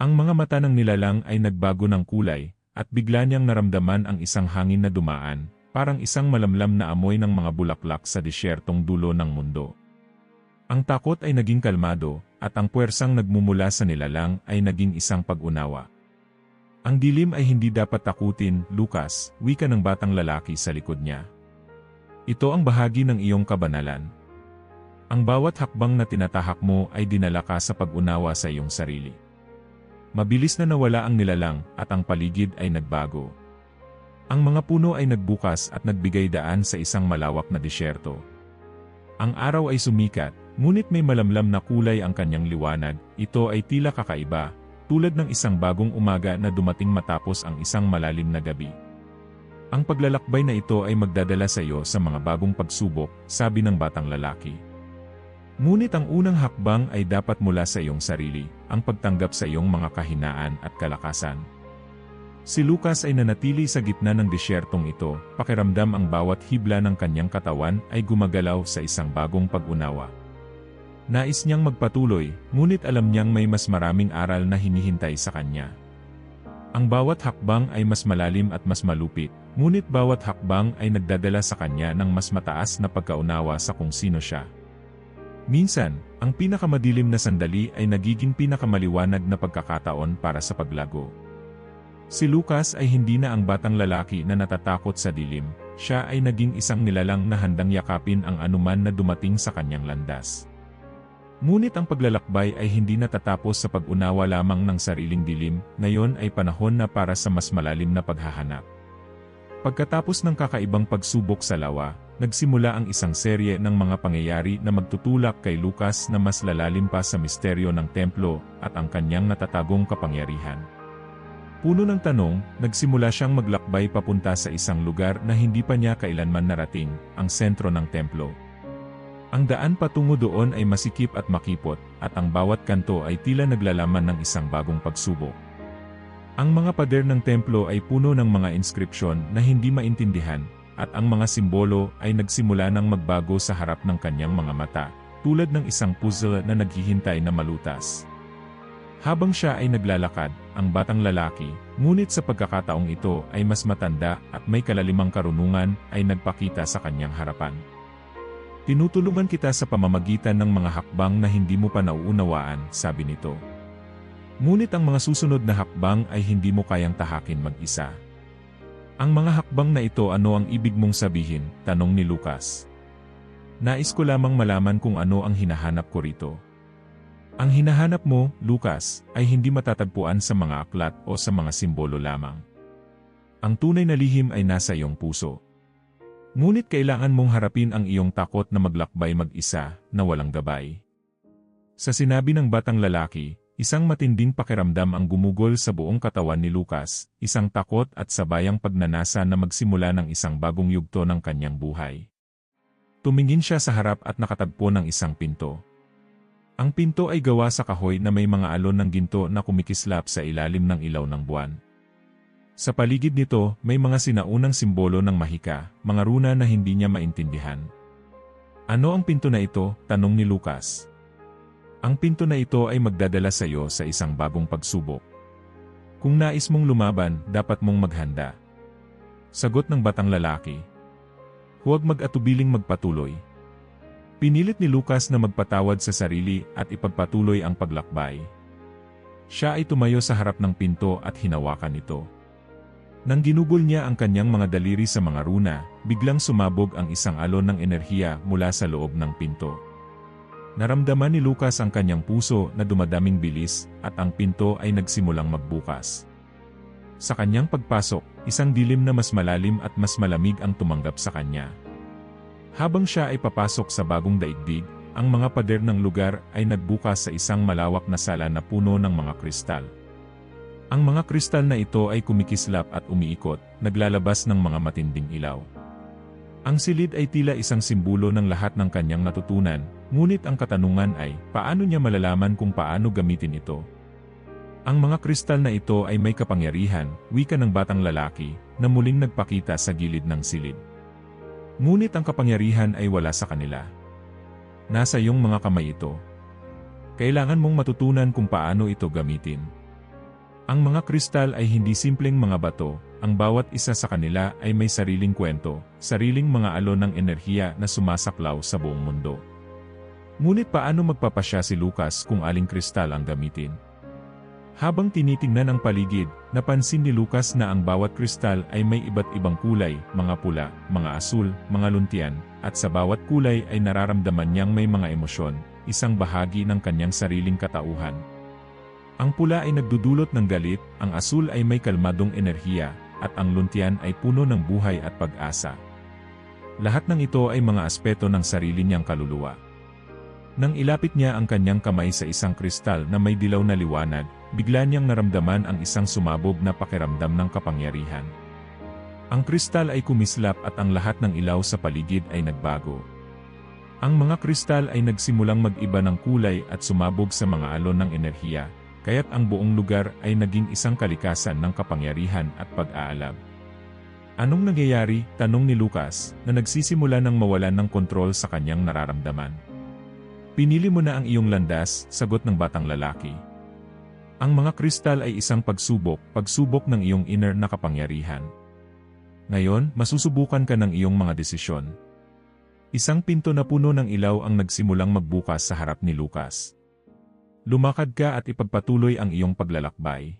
Speaker 1: Ang mga mata ng nilalang ay nagbago ng kulay, at bigla niyang naramdaman ang isang hangin na dumaan, parang isang malamlam na amoy ng mga bulaklak sa disyertong dulo ng mundo. Ang takot ay naging kalmado, at ang puwersang nagmumula sa nilalang ay naging isang pag-unawa. Ang dilim ay hindi dapat takutin, Lucas, wika ng batang lalaki sa likod niya. Ito ang bahagi ng iyong kabanalan. Ang bawat hakbang na tinatahak mo ay dinala ka sa pag-unawa sa iyong sarili. Mabilis na nawala ang nilalang at ang paligid ay nagbago. Ang mga puno ay nagbukas at nagbigay daan sa isang malawak na disyerto. Ang araw ay sumikat, ngunit may malamlam na kulay ang kanyang liwanag. Ito ay tila kakaiba, tulad ng isang bagong umaga na dumating matapos ang isang malalim na gabi. Ang paglalakbay na ito ay magdadala sa iyo sa mga bagong pagsubok, sabi ng batang lalaki. Ngunit ang unang hakbang ay dapat mula sa iyong sarili, ang pagtanggap sa iyong mga kahinaan at kalakasan. Si Lucas ay nanatili sa gitna ng disyertong ito, pakiramdam ang bawat hibla ng kanyang katawan ay gumagalaw sa isang bagong pag-unawa. Nais niyang magpatuloy, ngunit alam niyang may mas maraming aral na hinihintay sa kanya. Ang bawat hakbang ay mas malalim at mas malupit, ngunit bawat hakbang ay nagdadala sa kanya ng mas mataas na pagkaunawa sa kung sino siya. Minsan, ang pinakamadilim na sandali ay nagiging pinakamaliwanag na pagkakataon para sa paglago. Si Lucas ay hindi na ang batang lalaki na natatakot sa dilim, siya ay naging isang nilalang na handang yakapin ang anuman na dumating sa kanyang landas. Ngunit ang paglalakbay ay hindi natatapos sa pag-unawa lamang ng sariling dilim, ngayon ay panahon na para sa mas malalim na paghahanap. Pagkatapos ng kakaibang pagsubok sa lawa, nagsimula ang isang serye ng mga pangyayari na magtutulak kay Lucas na mas lalalim pa sa misteryo ng templo at ang kanyang natatagong kapangyarihan. Puno ng tanong, nagsimula siyang maglakbay papunta sa isang lugar na hindi pa niya kailanman narating, ang sentro ng templo. Ang daan patungo doon ay masikip at makipot, at ang bawat kanto ay tila naglalaman ng isang bagong pagsubok. Ang mga pader ng templo ay puno ng mga inskripsyon na hindi maintindihan, at ang mga simbolo ay nagsimula ng magbago sa harap ng kanyang mga mata, tulad ng isang puzzle na naghihintay na malutas. Habang siya ay naglalakad, ang batang lalaki, ngunit sa pagkakataong ito ay mas matanda at may kalalimang karunungan, ay nagpakita sa kanyang harapan. Tinutulungan kita sa pamamagitan ng mga hakbang na hindi mo pa nauunawaan, sabi nito. Ngunit ang mga susunod na hakbang ay hindi mo kayang tahakin mag-isa. Ang mga hakbang na ito, ano ang ibig mong sabihin? Tanong ni Lucas. Nais ko lamang malaman kung ano ang hinahanap ko rito. Ang hinahanap mo, Lucas, ay hindi matatagpuan sa mga aklat o sa mga simbolo lamang. Ang tunay na lihim ay nasa iyong puso. Ngunit kailangan mong harapin ang iyong takot na maglakbay mag-isa, na walang gabay. Sa sinabi ng batang lalaki, isang matinding pakiramdam ang gumugol sa buong katawan ni Lucas, isang takot at sabayang pagnanasa na magsimula ng isang bagong yugto ng kanyang buhay. Tumingin siya sa harap at nakatagpo ng isang pinto. Ang pinto ay gawa sa kahoy na may mga alon ng ginto na kumikislap sa ilalim ng ilaw ng buwan. Sa paligid nito, may mga sinaunang simbolo ng mahika, mga runa na hindi niya maintindihan. Ano ang pinto na ito? Tanong ni Lucas. Ang pinto na ito ay magdadala sa iyo sa isang bagong pagsubok. Kung nais mong lumaban, dapat mong maghanda. Sagot ng batang lalaki. Huwag mag-atubiling magpatuloy. Pinilit ni Lucas na magpatawad sa sarili at ipagpatuloy ang paglakbay. Siya ay tumayo sa harap ng pinto at hinawakan ito. Nang ginugol niya ang kanyang mga daliri sa mga runa, biglang sumabog ang isang alon ng enerhiya mula sa loob ng pinto. Naramdaman ni Lucas ang kanyang puso na dumadaming bilis at ang pinto ay nagsimulang magbukas. Sa kanyang pagpasok, isang dilim na mas malalim at mas malamig ang tumanggap sa kanya. Habang siya ay papasok sa bagong daigdig, ang mga pader ng lugar ay nagbukas sa isang malawak na sala na puno ng mga kristal. Ang mga kristal na ito ay kumikislap at umiikot, naglalabas ng mga matinding ilaw. Ang silid ay tila isang simbolo ng lahat ng kanyang natutunan, ngunit ang katanungan ay, paano niya malalaman kung paano gamitin ito? Ang mga kristal na ito ay may kapangyarihan, wika ng batang lalaki, na muling nagpakita sa gilid ng silid. Ngunit ang kapangyarihan ay wala sa kanila. Nasa iyong mga kamay ito. Kailangan mong matutunan kung paano ito gamitin. Ang mga kristal ay hindi simpleng mga bato, ang bawat isa sa kanila ay may sariling kwento, sariling mga alon ng enerhiya na sumasaklaw sa buong mundo. Ngunit paano magpapasya si Lucas kung aling kristal ang gamitin? Habang tinitingnan ang paligid, napansin ni Lucas na ang bawat kristal ay may iba't ibang kulay, mga pula, mga asul, mga luntian, at sa bawat kulay ay nararamdaman niyang may mga emosyon, isang bahagi ng kanyang sariling katauhan. Ang pula ay nagdudulot ng galit, ang asul ay may kalmadong enerhiya, at ang luntian ay puno ng buhay at pag-asa. Lahat ng ito ay mga aspeto ng sarili niyang kaluluwa. Nang ilapit niya ang kanyang kamay sa isang kristal na may dilaw na liwanag, bigla niyang naramdaman ang isang sumabog na pakiramdam ng kapangyarihan. Ang kristal ay kumislap at ang lahat ng ilaw sa paligid ay nagbago. Ang mga kristal ay nagsimulang mag-iba ng kulay at sumabog sa mga alon ng enerhiya, kaya't ang buong lugar ay naging isang kalikasan ng kapangyarihan at pag-aalab. Anong nangyayari? Tanong ni Lucas, na nagsisimula ng mawalan ng kontrol sa kanyang nararamdaman. Pinili mo na ang iyong landas, sagot ng batang lalaki. Ang mga kristal ay isang pagsubok ng iyong inner na kapangyarihan. Ngayon, masusubukan ka ng iyong mga desisyon. Isang pinto na puno ng ilaw ang nagsimulang magbukas sa harap ni Lucas. Lumakad ka at ipagpatuloy ang iyong paglalakbay.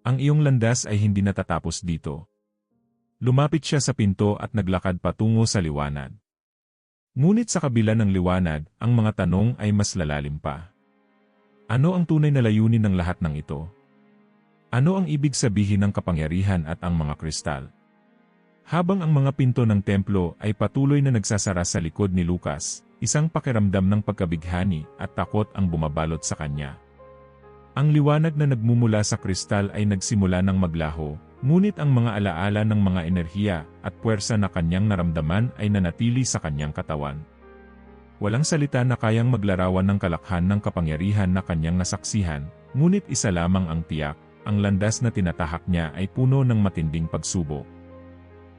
Speaker 1: Ang iyong landas ay hindi natatapos dito. Lumapit siya sa pinto at naglakad patungo sa liwanag. Ngunit sa kabila ng liwanag, ang mga tanong ay mas lalalim pa. Ano ang tunay na layunin ng lahat ng ito? Ano ang ibig sabihin ng kapangyarihan at ang mga kristal? Habang ang mga pinto ng templo ay patuloy na nagsasara sa likod ni Lucas, isang pakiramdam ng pagkabighani at takot ang bumabalot sa kanya. Ang liwanag na nagmumula sa kristal ay nagsimula ng maglaho, ngunit ang mga alaala ng mga enerhiya at puwersa na kanyang naramdaman ay nanatili sa kanyang katawan. Walang salita na kayang maglarawan ng kalakhan ng kapangyarihan na kanyang nasaksihan, ngunit isa lamang ang tiyak, ang landas na tinatahak niya ay puno ng matinding pagsubok.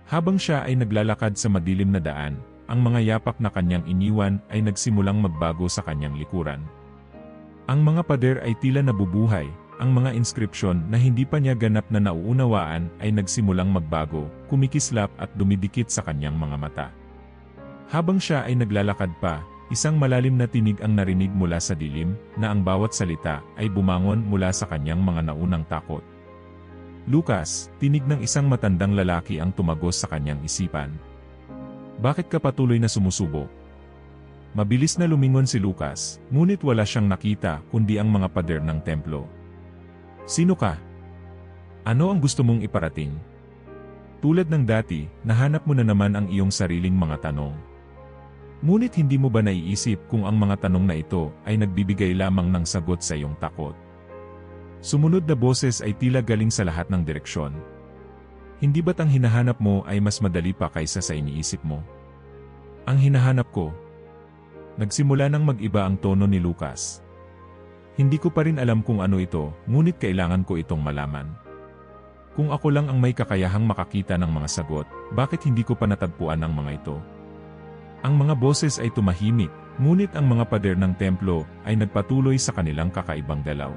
Speaker 1: Habang siya ay naglalakad sa madilim na daan, ang mga yapak na kanyang iniwan ay nagsimulang magbago sa kanyang likuran. Ang mga pader ay tila nabubuhay, ang mga inskripsyon na hindi pa niya ganap na nauunawaan ay nagsimulang magbago, kumikislap at dumidikit sa kanyang mga mata. Habang siya ay naglalakad pa, isang malalim na tinig ang narinig mula sa dilim, na ang bawat salita ay bumangon mula sa kanyang mga naunang takot. Lucas, tinig ng isang matandang lalaki ang tumagos sa kanyang isipan. Bakit ka patuloy na sumusubo? Mabilis na lumingon si Lucas, ngunit wala siyang nakita kundi ang mga pader ng templo. Sino ka? Ano ang gusto mong iparating? Tulad ng dati, nahanap mo na naman ang iyong sariling mga tanong. Ngunit hindi mo ba naiisip kung ang mga tanong na ito ay nagbibigay lamang ng sagot sa iyong takot? Sumunod na boses ay tila galing sa lahat ng direksyon. Hindi ba't ang hinahanap mo ay mas madali pa kaysa sa iniisip mo? Ang hinahanap ko. Nagsimula nang mag-iba ang tono ni Lucas. Hindi ko pa rin alam kung ano ito, ngunit kailangan ko itong malaman. Kung ako lang ang may kakayahang makakita ng mga sagot, bakit hindi ko pa natagpuan ang mga ito? Ang mga boses ay tumahimik, ngunit ang mga pader ng templo ay nagpatuloy sa kanilang kakaibang galaw.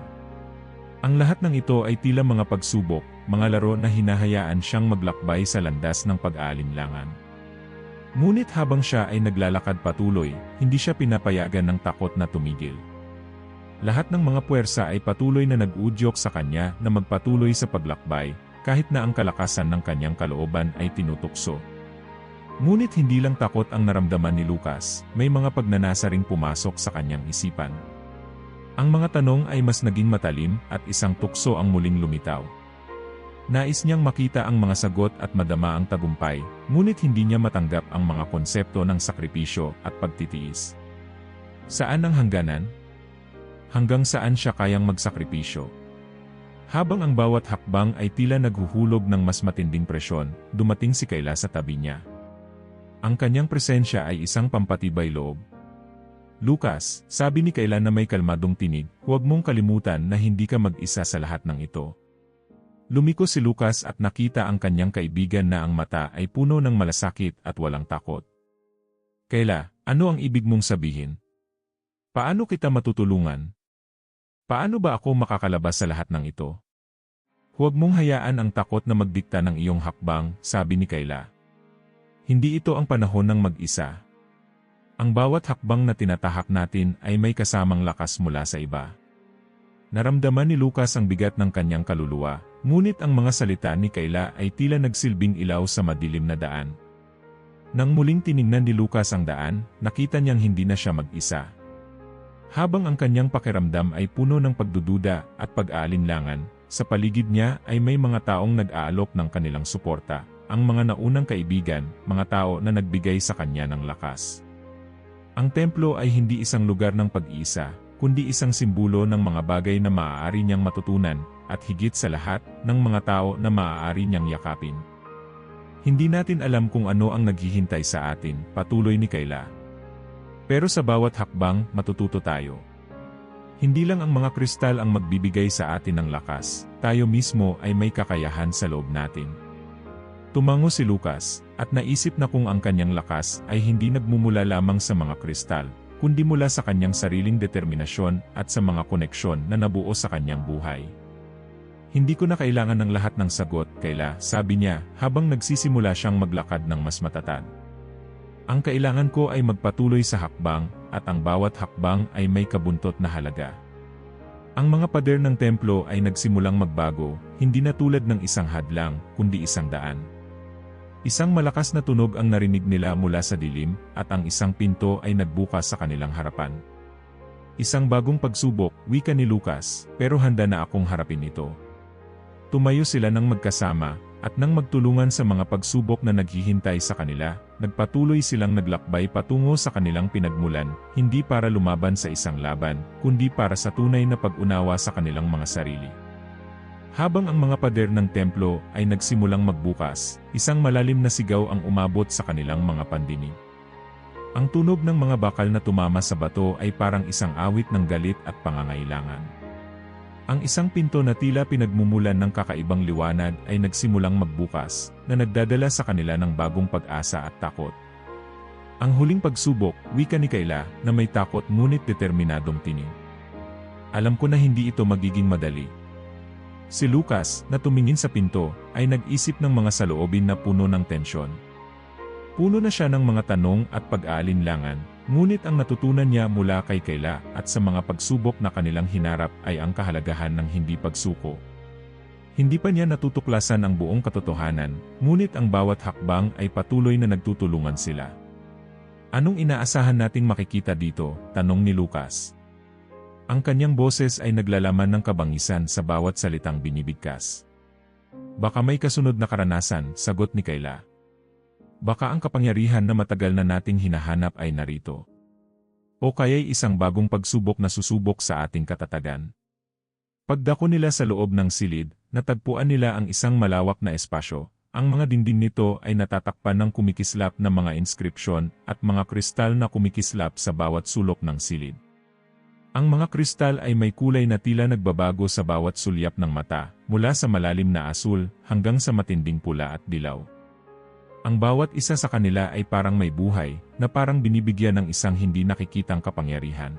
Speaker 1: Ang lahat ng ito ay tila mga pagsubok, mga laro na hinahayaan siyang maglakbay sa landas ng pag-aalinlangan. Ngunit habang siya ay naglalakad patuloy, hindi siya pinapayagan ng takot na tumigil. Lahat ng mga puwersa ay patuloy na nag-udyok sa kanya na magpatuloy sa paglakbay, kahit na ang kalakasan ng kanyang kalooban ay tinutukso. Ngunit hindi lang takot ang naramdaman ni Lucas, may mga pagnanasa ring pumasok sa kanyang isipan. Ang mga tanong ay mas naging matalim at isang tukso ang muling lumitaw. Nais niyang makita ang mga sagot at madama ang tagumpay, ngunit hindi niya matanggap ang mga konsepto ng sakripisyo at pagtitiis. Saan ang hangganan? Hanggang saan siya kayang magsakripisyo? Habang ang bawat hakbang ay tila naghuhulog ng mas matinding presyon, dumating si Kayla sa tabi niya. Ang kanyang presensya ay isang pampatibay loob. Lucas, sabi ni Kayla na may kalmadong tinig, huwag mong kalimutan na hindi ka mag-isa sa lahat ng ito. Lumiko si Lucas at nakita ang kanyang kaibigan na ang mata ay puno ng malasakit at walang takot. Kayla, Ano ang ibig mong sabihin? Paano kita matutulungan? Paano ba ako makakalabas sa lahat ng ito? Huwag mong hayaan ang takot na magdikta ng iyong hakbang, sabi ni Kayla. Hindi ito ang panahon ng mag-isa. Ang bawat hakbang na tinatahak natin ay may kasamang lakas mula sa iba. Naramdaman ni Lucas ang bigat ng kanyang kaluluwa, ngunit ang mga salita ni Kayla ay tila nagsilbing ilaw sa madilim na daan. Nang muling tiningnan ni Lucas ang daan, nakita niyang hindi na siya mag-isa. Habang ang kanyang pakiramdam ay puno ng pagdududa at pag-aalinlangan, sa paligid niya ay may mga taong nag-aalok ng kanilang suporta. Ang mga naunang kaibigan, mga tao na nagbigay sa kanya ng lakas. Ang templo ay hindi isang lugar ng pag-iisa, kundi isang simbolo ng mga bagay na maaari niyang matutunan, at higit sa lahat, ng mga tao na maaari niyang yakapin. Hindi natin alam kung ano ang naghihintay sa atin, patuloy ni Kayla. Pero sa bawat hakbang, matututo tayo. Hindi lang ang mga kristal ang magbibigay sa atin ng lakas, tayo mismo ay may kakayahan sa loob natin. Tumango si Lucas, at naisip na kung ang kanyang lakas ay hindi nagmumula lamang sa mga kristal, kundi mula sa kanyang sariling determinasyon at sa mga koneksyon na nabuo sa kanyang buhay. Hindi ko na kailangan ng lahat ng sagot, Kayla, sabi niya, habang nagsisimula siyang maglakad ng mas matatag. Ang kailangan ko ay magpatuloy sa hakbang, at ang bawat hakbang ay may kabuntot na halaga. Ang mga pader ng templo ay nagsimulang magbago, hindi na tulad ng isang hadlang, kundi isang daan. Isang malakas na tunog ang narinig nila mula sa dilim, at ang isang pinto ay nagbukas sa kanilang harapan. Isang bagong pagsubok, wika ni Lucas, pero handa na akong harapin ito. Tumayo sila ng magkasama, at nang magtulungan sa mga pagsubok na naghihintay sa kanila, nagpatuloy silang naglakbay patungo sa kanilang pinagmulan, hindi para lumaban sa isang laban, kundi para sa tunay na pag-unawa sa kanilang mga sarili. Habang ang mga pader ng templo ay nagsimulang magbukas, isang malalim na sigaw ang umabot sa kanilang mga pandinig. Ang tunog ng mga bakal na tumama sa bato ay parang isang awit ng galit at pangangailangan. Ang isang pinto na tila pinagmumulan ng kakaibang liwanag ay nagsimulang magbukas, na nagdadala sa kanila ng bagong pag-asa at takot. Ang huling pagsubok, wika ni Kayla, na may takot ngunit determinadong tinig. Alam ko na hindi ito magiging madali. Si Lucas, na tumingin sa pinto, ay nag-isip ng mga saloobin na puno ng tensyon. Puno na siya ng mga tanong at pag-aalinlangan, ngunit ang natutunan niya mula kay Kayla at sa mga pagsubok na kanilang hinarap ay ang kahalagahan ng hindi pagsuko. Hindi pa niya natutuklasan ang buong katotohanan, ngunit ang bawat hakbang ay patuloy na nagtutulungan sila. Anong inaasahan nating makikita dito? Tanong ni Lucas. Ang kanyang boses ay naglalaman ng kabangisan sa bawat salitang binibigkas. Baka may kasunod na karanasan, sagot ni Kayla. Baka ang kapangyarihan na matagal na nating hinahanap ay narito. O kaya'y isang bagong pagsubok na susubok sa ating katatagan. Pagdako nila sa loob ng silid, natagpuan nila ang isang malawak na espasyo. Ang mga dingding nito ay natatakpan ng kumikislap na mga inskripsyon at mga kristal na kumikislap sa bawat sulok ng silid. Ang mga kristal ay may kulay na tila nagbabago sa bawat sulyap ng mata, mula sa malalim na asul hanggang sa matinding pula at dilaw. Ang bawat isa sa kanila ay parang may buhay, na parang binibigyan ng isang hindi nakikitang kapangyarihan.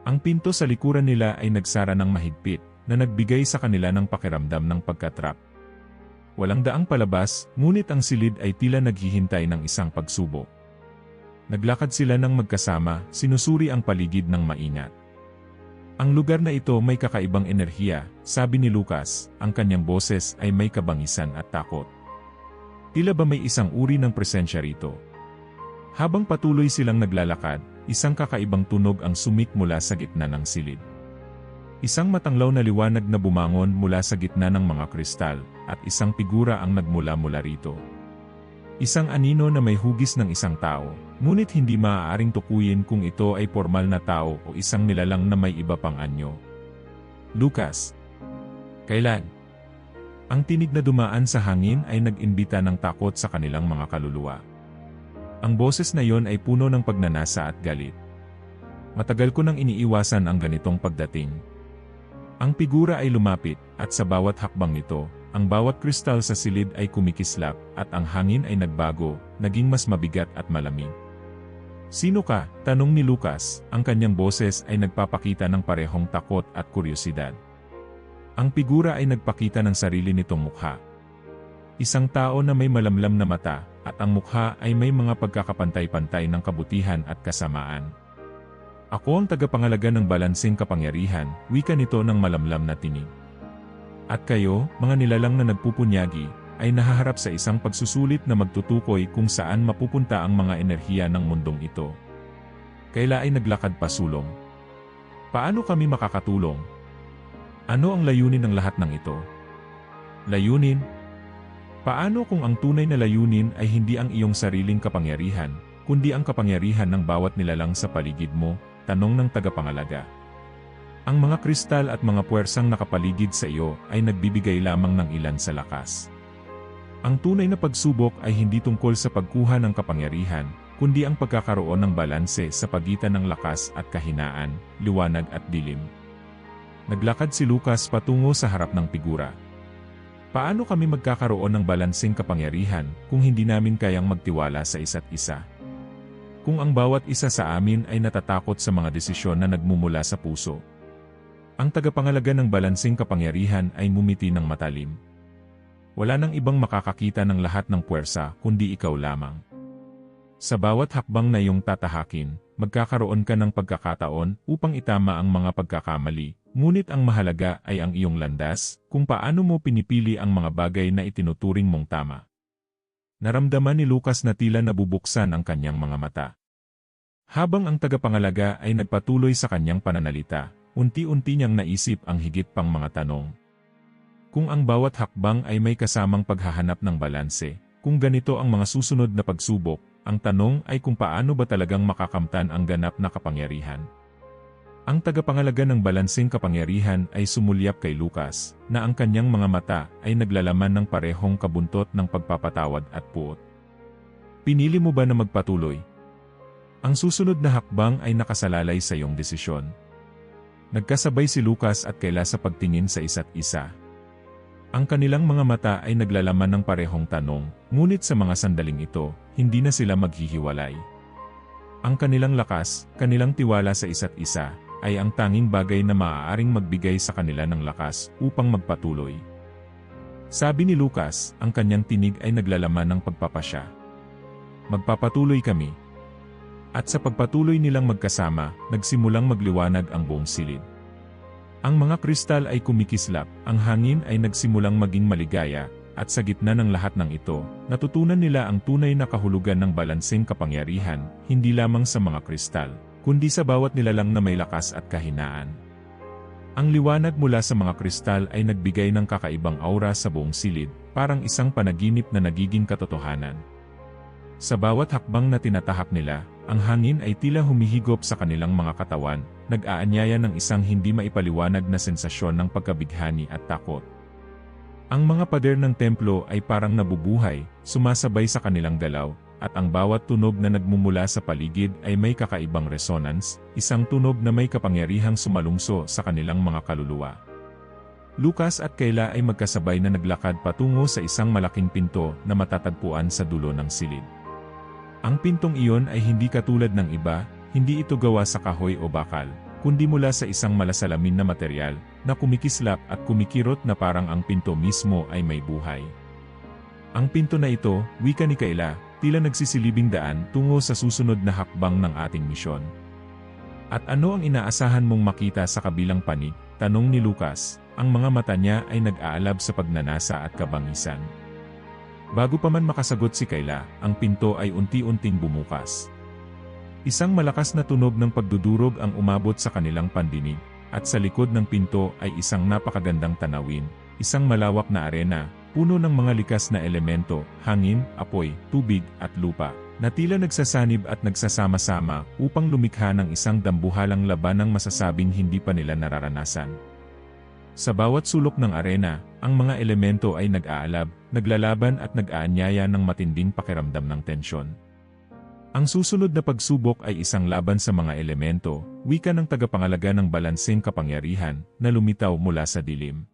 Speaker 1: Ang pinto sa likuran nila ay nagsara ng mahigpit, na nagbigay sa kanila ng pakiramdam ng pagkatrap. Walang daang palabas, ngunit ang silid ay tila naghihintay ng isang pagsubok. Naglakad sila ng magkasama, sinusuri ang paligid ng maingat. Ang lugar na ito may kakaibang enerhiya, sabi ni Lucas, ang kanyang boses ay may kabangisan at takot. Tila ba may isang uri ng presensya rito? Habang patuloy silang naglalakad, isang kakaibang tunog ang sumik mula sa gitna ng silid. Isang matanglaw na liwanag na bumangon mula sa gitna ng mga kristal, at isang figura ang nagmula-mula rito. Isang anino na may hugis ng isang tao, ngunit hindi maaaring tukuyin kung ito ay formal na tao o isang nilalang na may iba pang anyo. Lucas. Kailan? Ang tinig na dumaan sa hangin ay nag-imbita ng takot sa kanilang mga kaluluwa. Ang boses na yon ay puno ng pagnanasa at galit. Matagal ko nang iniiwasan ang ganitong pagdating. Ang figura ay lumapit, at sa bawat hakbang nito, ang bawat kristal sa silid ay kumikislap, at ang hangin ay nagbago, naging mas mabigat at malamig. Sino ka? Tanong ni Lucas, ang kanyang boses ay nagpapakita ng parehong takot at kuryosidad. Ang figura ay nagpakita ng sarili nitong mukha. Isang tao na may malamlam na mata, at ang mukha ay may mga pagkakapantay-pantay ng kabutihan at kasamaan. Ako ang tagapangalaga ng balanseng kapangyarihan, wika nito ng malamlam na tinig. At kayo, mga nilalang na nagpupunyagi, ay nahaharap sa isang pagsusulit na magtutukoy kung saan mapupunta ang mga enerhiya ng mundong ito. Kaila ay naglakad pasulong. Paano kami makakatulong? Ano ang layunin ng lahat ng ito? Layunin? Paano kung ang tunay na layunin ay hindi ang iyong sariling kapangyarihan, kundi ang kapangyarihan ng bawat nilalang sa paligid mo? Tanong ng tagapangalaga. Ang mga kristal at mga puwersang nakapaligid sa iyo ay nagbibigay lamang ng ilan sa lakas. Ang tunay na pagsubok ay hindi tungkol sa pagkuha ng kapangyarihan, kundi ang pagkakaroon ng balanse sa pagitan ng lakas at kahinaan, liwanag at dilim. Naglakad si Lucas patungo sa harap ng figura. Paano kami magkakaroon ng balanseng kapangyarihan kung hindi namin kayang magtiwala sa isa't isa? Kung ang bawat isa sa amin ay natatakot sa mga desisyon na nagmumula sa puso. Ang tagapangalaga ng balanseng kapangyarihan ay ngumiti ng matalim. Wala nang ibang makakakita ng lahat ng puwersa kundi ikaw lamang. Sa bawat hakbang na iyong tatahakin, magkakaroon ka ng pagkakataon upang itama ang mga pagkakamali, ngunit ang mahalaga ay ang iyong landas, kung paano mo pinipili ang mga bagay na itinuturing mong tama. Naramdaman ni Lucas na tila nabubuksan ang kanyang mga mata. Habang ang tagapangalaga ay nagpatuloy sa kanyang pananalita, unti-unti niyang naisip ang higit pang mga tanong. Kung ang bawat hakbang ay may kasamang paghahanap ng balanse, kung ganito ang mga susunod na pagsubok, ang tanong ay kung paano ba talagang makakamtan ang ganap na kapangyarihan. Ang tagapangalaga ng balanseng kapangyarihan ay sumulyap kay Lucas, na ang kanyang mga mata ay naglalaman ng parehong kabuntot ng pagpapatawad at puot. Pinili mo ba na magpatuloy? Ang susunod na hakbang ay nakasalalay sa iyong desisyon. Nagkasabay si Lucas at Kayla sa pagtingin sa isa't isa. Ang kanilang mga mata ay naglalaman ng parehong tanong, ngunit sa mga sandaling ito, hindi na sila maghihiwalay. Ang kanilang lakas, kanilang tiwala sa isa't isa, ay ang tanging bagay na maaaring magbigay sa kanila ng lakas upang magpatuloy. Sabi ni Lucas, ang kanyang tinig ay naglalaman ng pagpapasya. Magpapatuloy kami. At sa pagpatuloy nilang magkasama, nagsimulang magliwanag ang buong silid. Ang mga kristal ay kumikislap, ang hangin ay nagsimulang maging maligaya, at sa gitna ng lahat ng ito, natutunan nila ang tunay na kahulugan ng balanseng kapangyarihan, hindi lamang sa mga kristal, kundi sa bawat nilalang na may lakas at kahinaan. Ang liwanag mula sa mga kristal ay nagbigay ng kakaibang aura sa buong silid, parang isang panaginip na nagiging katotohanan. Sa bawat hakbang na tinatahak nila, ang hangin ay tila humihigop sa kanilang mga katawan, nag-aanyaya ng isang hindi maipaliwanag na sensasyon ng pagkabighani at takot. Ang mga pader ng templo ay parang nabubuhay, sumasabay sa kanilang galaw, at ang bawat tunog na nagmumula sa paligid ay may kakaibang resonance, isang tunog na may kapangyarihang sumalungso sa kanilang mga kaluluwa. Lucas at Kayla ay magkasabay na naglakad patungo sa isang malaking pinto na matatagpuan sa dulo ng silid. Ang pintong iyon ay hindi katulad ng iba, hindi ito gawa sa kahoy o bakal, kundi mula sa isang malasalamin na material, na kumikislap at kumikirot na parang ang pinto mismo ay may buhay. Ang pinto na ito, wika ni Kayla, tila nagsisilibing daan tungo sa susunod na hakbang ng ating misyon. At ano ang inaasahan mong makita sa kabilang panig? Tanong ni Lucas, ang mga mata niya ay nag-aalab sa pagnanasa at kabangisan. Bago pa man makasagot si Kayla, ang pinto ay unti-unting bumukas. Isang malakas na tunog ng pagdudurog ang umabot sa kanilang pandinig, at sa likod ng pinto ay isang napakagandang tanawin, isang malawak na arena, puno ng mga likas na elemento, hangin, apoy, tubig, at lupa, na tila nagsasanib at nagsasama-sama upang lumikha ng isang dambuhalang labanang masasabing hindi pa nila nararanasan. Sa bawat sulok ng arena, ang mga elemento ay nag-aalab, naglalaban at nag-aanyaya ng matinding pakiramdam ng tensyon. Ang susunod na pagsubok ay isang laban sa mga elemento, wika ng tagapangalaga ng balanseng kapangyarihan, na lumitaw mula sa dilim.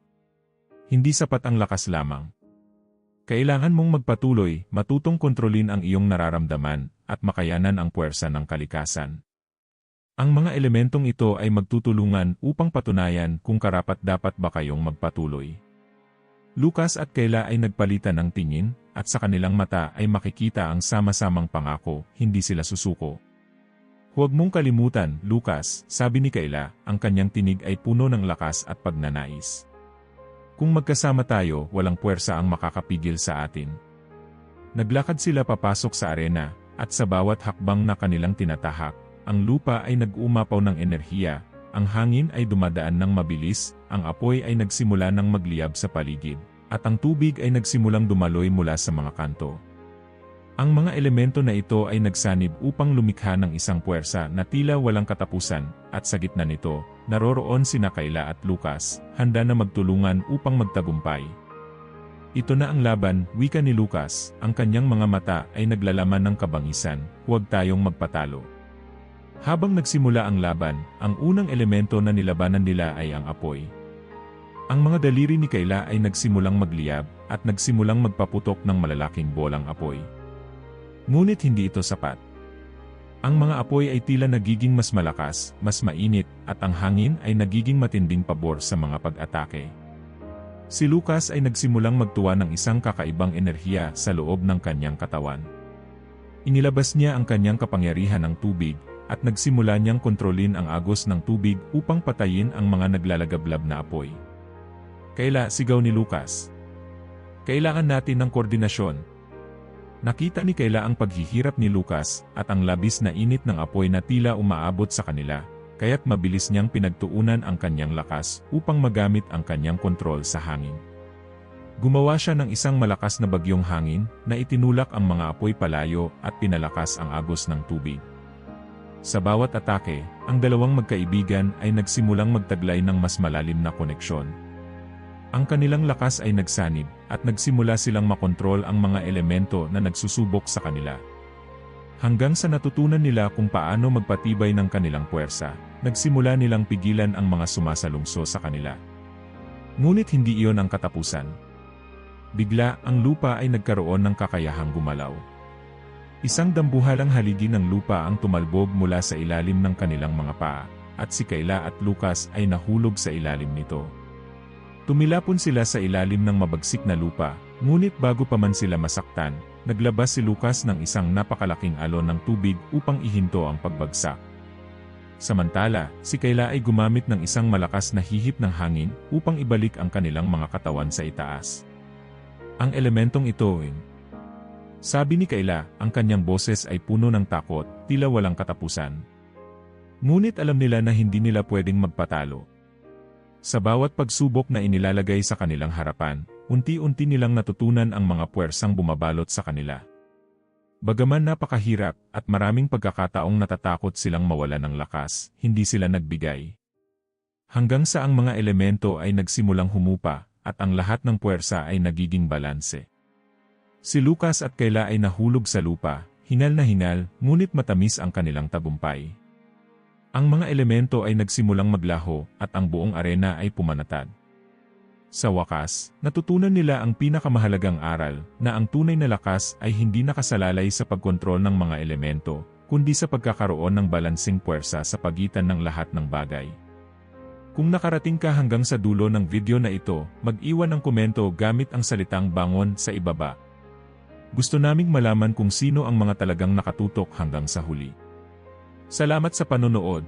Speaker 1: Hindi sapat ang lakas lamang. Kailangan mong magpatuloy, matutong kontrolin ang iyong nararamdaman, at makayanan ang puwersa ng kalikasan. Ang mga elementong ito ay magtutulungan upang patunayan kung karapat-dapat ba kayong magpatuloy. Lucas at Kayla ay nagpalitan ng tingin, at sa kanilang mata ay makikita ang sama-samang pangako, hindi sila susuko. Huwag mong kalimutan, Lucas, sabi ni Kayla, ang kanyang tinig ay puno ng lakas at pagnanais. Kung magkasama tayo, walang puwersa ang makakapigil sa atin. Naglakad sila papasok sa arena, at sa bawat hakbang na kanilang tinatahak, ang lupa ay nag-uumapaw ng enerhiya, ang hangin ay dumadaan ng mabilis, ang apoy ay nagsimula ng magliyab sa paligid, at ang tubig ay nagsimulang dumaloy mula sa mga kanto. Ang mga elemento na ito ay nagsanib upang lumikha ng isang puwersa na tila walang katapusan, at sa gitna nito, naroroon sina Kayla at Lucas, handa na magtulungan upang magtagumpay. Ito na ang laban, wika ni Lucas, ang kanyang mga mata ay naglalaman ng kabangisan, huwag tayong magpatalo. Habang nagsimula ang laban, ang unang elemento na nilabanan nila ay ang apoy. Ang mga daliri ni Kayla ay nagsimulang magliyab, at nagsimulang magpaputok ng malalaking bolang apoy. Ngunit hindi ito sapat. Ang mga apoy ay tila nagiging mas malakas, mas mainit, at ang hangin ay nagiging matinding pabor sa mga pag-atake. Si Lucas ay nagsimulang magtuwa ng isang kakaibang enerhiya sa loob ng kanyang katawan. Inilabas niya ang kanyang kapangyarihan ng tubig, at nagsimula niyang kontrolin ang agos ng tubig upang patayin ang mga naglalagablab na apoy. Kayla, sigaw ni Lucas. Kailangan natin ng koordinasyon. Nakita ni Kayla ang paghihirap ni Lucas at ang labis na init ng apoy na tila umaabot sa kanila, kaya't mabilis niyang pinagtuunan ang kanyang lakas upang magamit ang kanyang kontrol sa hangin. Gumawa siya ng isang malakas na bagyong hangin na itinulak ang mga apoy palayo at pinalakas ang agos ng tubig. Sa bawat atake, ang dalawang magkaibigan ay nagsimulang magtaglay ng mas malalim na koneksyon. Ang kanilang lakas ay nagsanib, at nagsimula silang makontrol ang mga elemento na nagsusubok sa kanila. Hanggang sa natutunan nila kung paano magpatibay ng kanilang puwersa, nagsimula nilang pigilan ang mga sumasalungso sa kanila. Ngunit hindi iyon ang katapusan. Bigla, ang lupa ay nagkaroon ng kakayahang gumalaw. Isang dambuhalang haligi ng lupa ang tumalbog mula sa ilalim ng kanilang mga paa, at si Kayla at Lucas ay nahulog sa ilalim nito. Tumilapon sila sa ilalim ng mabagsik na lupa, ngunit bago pa man sila masaktan, naglabas si Lucas ng isang napakalaking alon ng tubig upang ihinto ang pagbagsak. Samantala, si Kayla ay gumamit ng isang malakas na hihip ng hangin upang ibalik ang kanilang mga katawan sa itaas. Ang elementong ito, sabi ni Kayla, ang kanyang boses ay puno ng takot, tila walang katapusan. Ngunit alam nila na hindi nila pwedeng magpatalo. Sa bawat pagsubok na inilalagay sa kanilang harapan, unti-unti nilang natutunan ang mga puwersang bumabalot sa kanila. Bagaman napakahirap at maraming pagkakataong natatakot silang mawala ng lakas, hindi sila nagbigay. Hanggang sa ang mga elemento ay nagsimulang humupa, at ang lahat ng puwersa ay nagiging balanse. Si Lucas at Kayla ay nahulog sa lupa, hinal na hinal, ngunit matamis ang kanilang tagumpay. Ang mga elemento ay nagsimulang maglaho at ang buong arena ay pumanatag. Sa wakas, natutunan nila ang pinakamahalagang aral na ang tunay na lakas ay hindi nakasalalay sa pagkontrol ng mga elemento, kundi sa pagkakaroon ng balansing puwersa sa pagitan ng lahat ng bagay. Kung nakarating ka hanggang sa dulo ng video na ito, mag-iwan ng komento gamit ang salitang bangon sa ibaba. Gusto naming malaman kung sino ang mga talagang nakatutok hanggang sa huli. Salamat sa panonood.